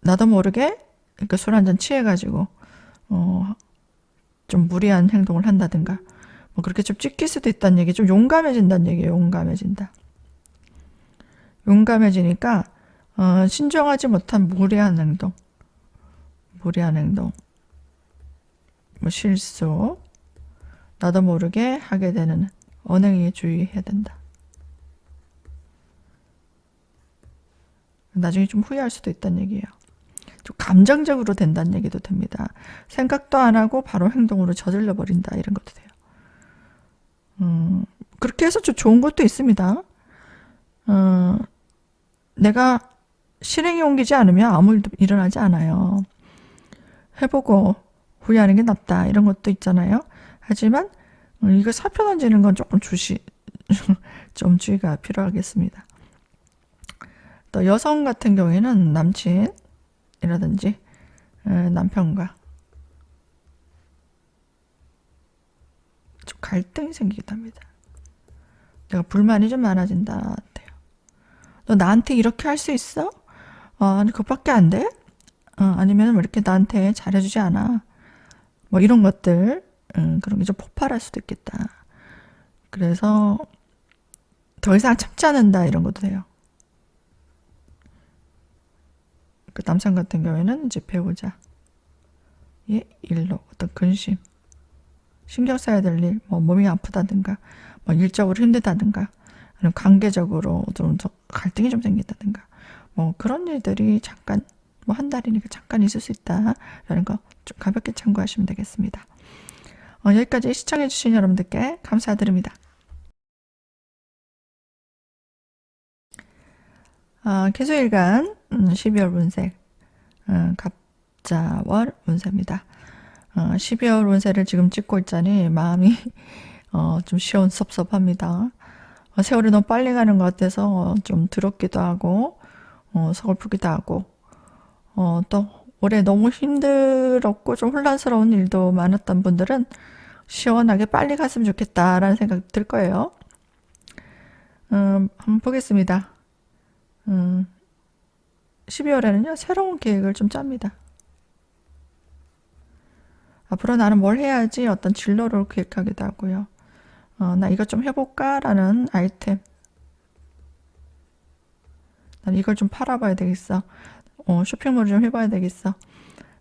나도 모르게 그러니까 술 한잔 취해가지고 좀 무리한 행동을 한다든가 뭐 그렇게 좀 찢길 수도 있다는 얘기, 좀 용감해진다는 얘기예요. 용감해진다. 용감해지니까 신중하지 못한 무리한 행동, 뭐 실수, 나도 모르게 하게 되는 언행에 주의해야 된다. 나중에 좀 후회할 수도 있다는 얘기예요. 좀 감정적으로 된다는 얘기도 됩니다. 생각도 안 하고 바로 행동으로 저질러 버린다 이런 것도 돼요. 그렇게 해서 좀 좋은 것도 있습니다. 내가 실행에 옮기지 않으면 아무 일도 일어나지 않아요. 해보고 후회하는 게 낫다 이런 것도 있잖아요. 하지만 이거 사표 던지는 건 조금 좀 주의가 필요하겠습니다. 또 여성 같은 경우에는 남친이라든지 남편과 좀 갈등이 생기기도 합니다. 내가 불만이 좀 많아진다. 너 나한테 이렇게 할 수 있어? 아니 그것밖에 안 돼? 아니면 뭐 이렇게 나한테 잘해주지 않아? 뭐 이런 것들 그런 게 좀 폭발할 수도 있겠다. 그래서 더 이상 참지 않는다 이런 것도 돼요. 그 남성 같은 경우에는 이제 배우자의 일로 어떤 근심, 신경 써야 될 일, 뭐 몸이 아프다든가, 뭐 일적으로 힘들다든가, 아니면 관계적으로 좀 갈등이 좀 생긴다든가, 뭐 그런 일들이 잠깐 뭐 한 달이니까 잠깐 있을 수 있다라는 거 좀 가볍게 참고하시면 되겠습니다. 여기까지 시청해주신 여러분들께 감사드립니다. 개수일간 12월 운세 갑자월 운세입니다. 12월 운세를 지금 찍고 있자니 마음이 좀 시원섭섭합니다. 세월이 너무 빨리 가는 것 같아서 좀 더럽기도 하고 서글프기도 하고 또 올해 너무 힘들었고 좀 혼란스러운 일도 많았던 분들은 시원하게 빨리 갔으면 좋겠다라는 생각이 들 거예요. 한번 보겠습니다. 12월에는요, 새로운 계획을 좀 짭니다. 앞으로 나는 뭘 해야지 어떤 진로를 계획하기도 하고요. 나 이것 좀 해볼까? 라는 아이템. 난 이걸 좀 팔아봐야 되겠어. 쇼핑몰을 좀 해봐야 되겠어.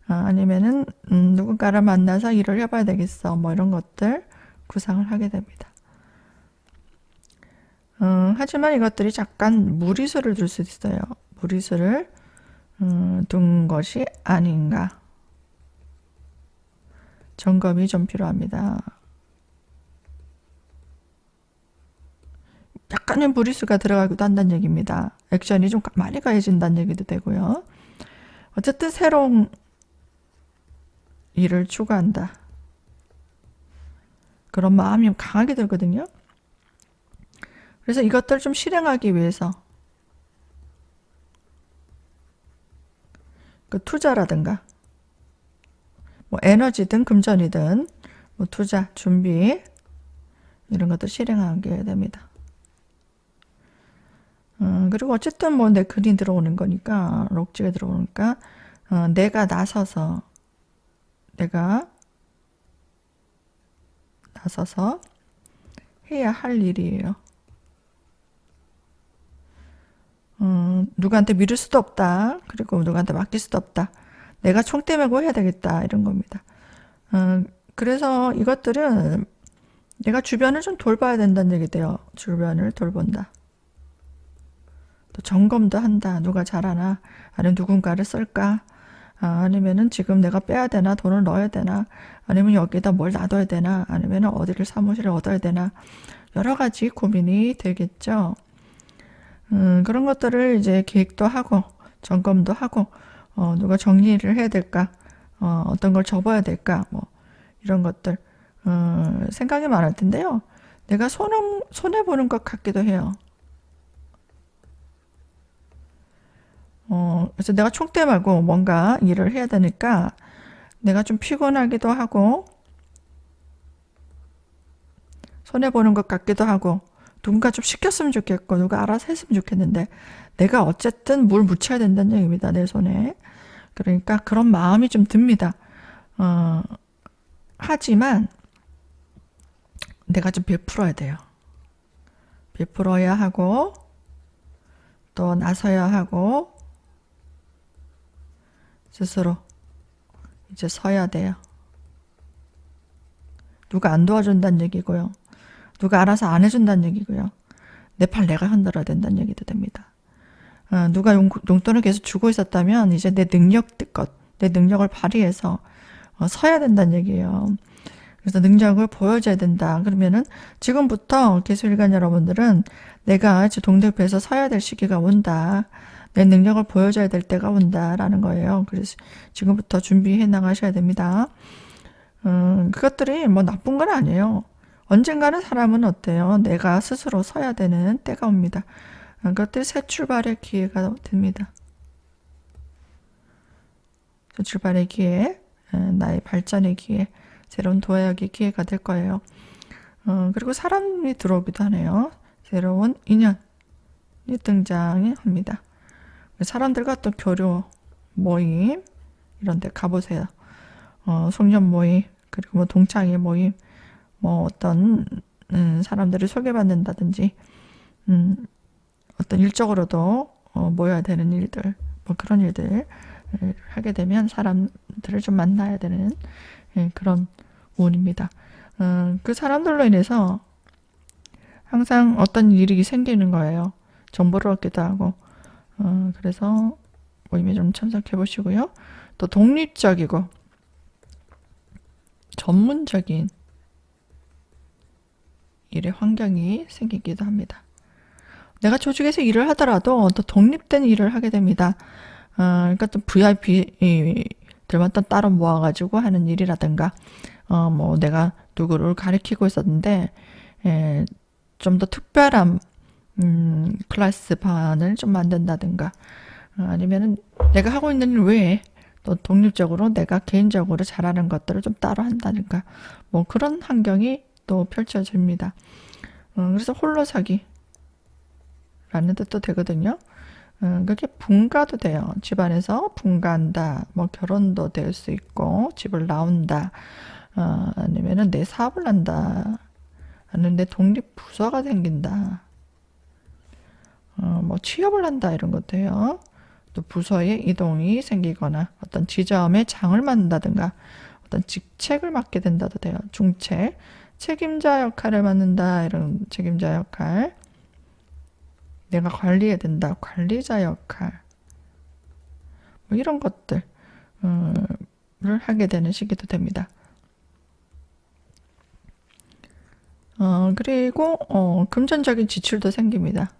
아니면은, 누군가를 만나서 일을 해봐야 되겠어. 뭐 이런 것들 구상을 하게 됩니다. 하지만 이것들이 잠깐 무리수를 둘 수 있어요. 무리수를 둔 것이 아닌가. 점검이 좀 필요합니다. 약간의 무리수가 들어가기도 한다는 얘기입니다. 액션이 좀 많이 가해진다는 얘기도 되고요. 어쨌든 새로운 일을 추구한다. 그런 마음이 강하게 들거든요. 그래서 이것들 좀 실행하기 위해서 그 투자라든가 뭐 에너지든 금전이든 뭐 투자, 준비 이런 것들 실행하게 됩니다. 그리고 어쨌든 뭐 내 글이 들어오는 거니까 록지가 들어오니까 내가 나서서 해야 할 일이에요. 누구한테 미룰 수도 없다. 그리고 누구한테 맡길 수도 없다. 내가 총대 메고 해야 되겠다. 이런 겁니다. 그래서 이것들은 내가 주변을 좀 돌봐야 된다는 얘기 돼요. 주변을 돌본다. 또 점검도 한다. 누가 잘하나? 아니면 누군가를 쓸까? 아니면은 지금 내가 빼야 되나? 돈을 넣어야 되나? 아니면 여기다 뭘 놔둬야 되나? 아니면 어디를 사무실을 얻어야 되나? 여러 가지 고민이 되겠죠. 그런 것들을 이제 계획도 하고 점검도 하고 누가 정리를 해야 될까? 어떤 걸 접어야 될까? 뭐 이런 것들 생각이 많을 텐데요. 내가 손해 보는 것 같기도 해요. 그래서 내가 총대 말고 뭔가 일을 해야 되니까 내가 좀 피곤하기도 하고 손해 보는 것 같기도 하고 누군가 좀 시켰으면 좋겠고 누가 알아서 했으면 좋겠는데 내가 어쨌든 물 묻혀야 된다는 얘기입니다. 내 손에. 그러니까 그런 마음이 좀 듭니다. 하지만 내가 좀 베풀어야 돼요. 베풀어야 하고 또 나서야 하고 스스로 이제 서야 돼요. 누가 안 도와준다는 얘기고요. 누가 알아서 안 해준다는 얘기고요. 내 팔 내가 흔들어야 된다는 얘기도 됩니다. 누가 용돈을 계속 주고 있었다면 이제 내 능력을 발휘해서 서야 된다는 얘기예요. 그래서 능력을 보여줘야 된다. 그러면은 지금부터 기술일간 여러분들은 내가 동대표에서 서야 될 시기가 온다. 내 능력을 보여줘야 될 때가 온다라는 거예요. 그래서 지금부터 준비해 나가셔야 됩니다. 그것들이 뭐 나쁜 건 아니에요. 언젠가는 사람은 어때요? 내가 스스로 서야 되는 때가 옵니다. 그것들이 새 출발의 기회가 됩니다. 새 출발의 기회, 나의 발전의 기회, 새로운 도약의 기회가 될 거예요. 그리고 사람이 들어오기도 하네요. 새로운 인연이 등장합니다. 사람들과 또 교류, 모임 이런 데 가보세요. 송년 모임, 그리고 뭐 동창회 모임, 뭐 어떤 사람들을 소개받는다든지 어떤 일적으로도 모여야 되는 일들, 뭐 그런 일들 하게 되면 사람들을 좀 만나야 되는 그런 운입니다. 그 사람들로 인해서 항상 어떤 일이 생기는 거예요. 정보를 얻기도 하고. 그래서 모임에 좀 참석해 보시고요. 또 독립적이고 전문적인 일의 환경이 생기기도 합니다. 내가 조직에서 일을 하더라도 또 독립된 일을 하게 됩니다. 그러니까 또 VIP들만 또 따로 모아가지고 하는 일이라든가, 뭐 내가 누구를 가르치고 있었는데, 좀 더 특별한, 클래스 반을 좀 만든다든가, 아니면은 내가 하고 있는 일 외에 또 독립적으로 내가 개인적으로 잘하는 것들을 좀 따로 한다든가 뭐 그런 환경이 또 펼쳐집니다. 그래서 홀로서기라는 뜻도 되거든요. 그게 분가도 돼요. 집안에서 분가한다. 뭐 결혼도 될 수 있고 집을 나온다. 아니면은 내 사업을 한다. 아니면 내 독립 부서가 생긴다. 뭐 취업을 한다 이런 것도요. 또 부서의 이동이 생기거나 어떤 지점에 장을 맡는다든가 어떤 직책을 맡게 된다도 돼요. 중책, 책임자 역할을 맡는다 이런 책임자 역할. 내가 관리해야 된다. 관리자 역할. 뭐 이런 것들을 하게 되는 시기도 됩니다. 그리고 금전적인 지출도 생깁니다.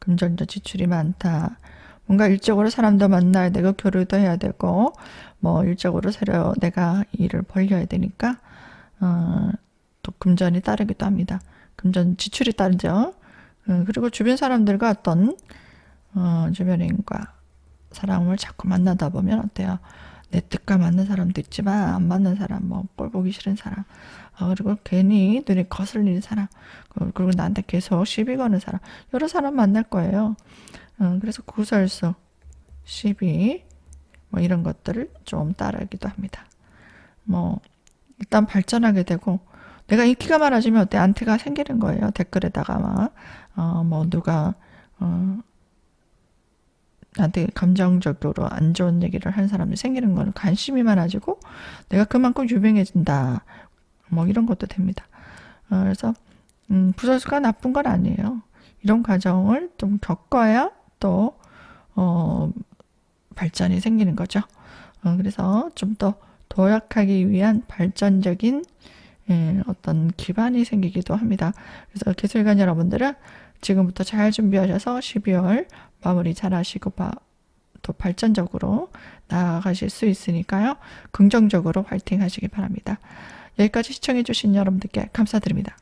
금전적 지출이 많다. 뭔가 일적으로 사람도 만나야 되고 교류도 해야 되고 뭐 일적으로 새로 내가 일을 벌려야 되니까 또 금전이 따르기도 합니다. 금전 지출이 따르죠. 그리고 주변 사람들과 어떤 주변인과 사람을 자꾸 만나다 보면 어때요? 내 뜻과 맞는 사람도 있지만 안 맞는 사람, 뭐 꼴 보기 싫은 사람, 그리고 괜히 눈에 거슬리는 사람, 그리고 나한테 계속 시비 거는 사람, 여러 사람 만날 거예요. 그래서 구설수, 시비, 뭐 이런 것들을 좀 따르기도 합니다. 뭐 일단 발전하게 되고 내가 인기가 많아지면 어때? 안티가 생기는 거예요. 댓글에다가 막 뭐 누가 나한테 감정적으로 안 좋은 얘기를 하는 사람이 생기는 거는 관심이 많아지고 내가 그만큼 유명해진다. 뭐 이런 것도 됩니다. 그래서 부설수가 나쁜 건 아니에요. 이런 과정을 좀 겪어야 또 발전이 생기는 거죠. 그래서 좀 더 도약하기 위한 발전적인 어떤 기반이 생기기도 합니다. 그래서 기술관 여러분들은 지금부터 잘 준비하셔서 12월 마무리 잘 하시고 또 발전적으로 나아가실 수 있으니까요. 긍정적으로 화이팅 하시기 바랍니다. 여기까지 시청해 주신 여러분들께 감사드립니다.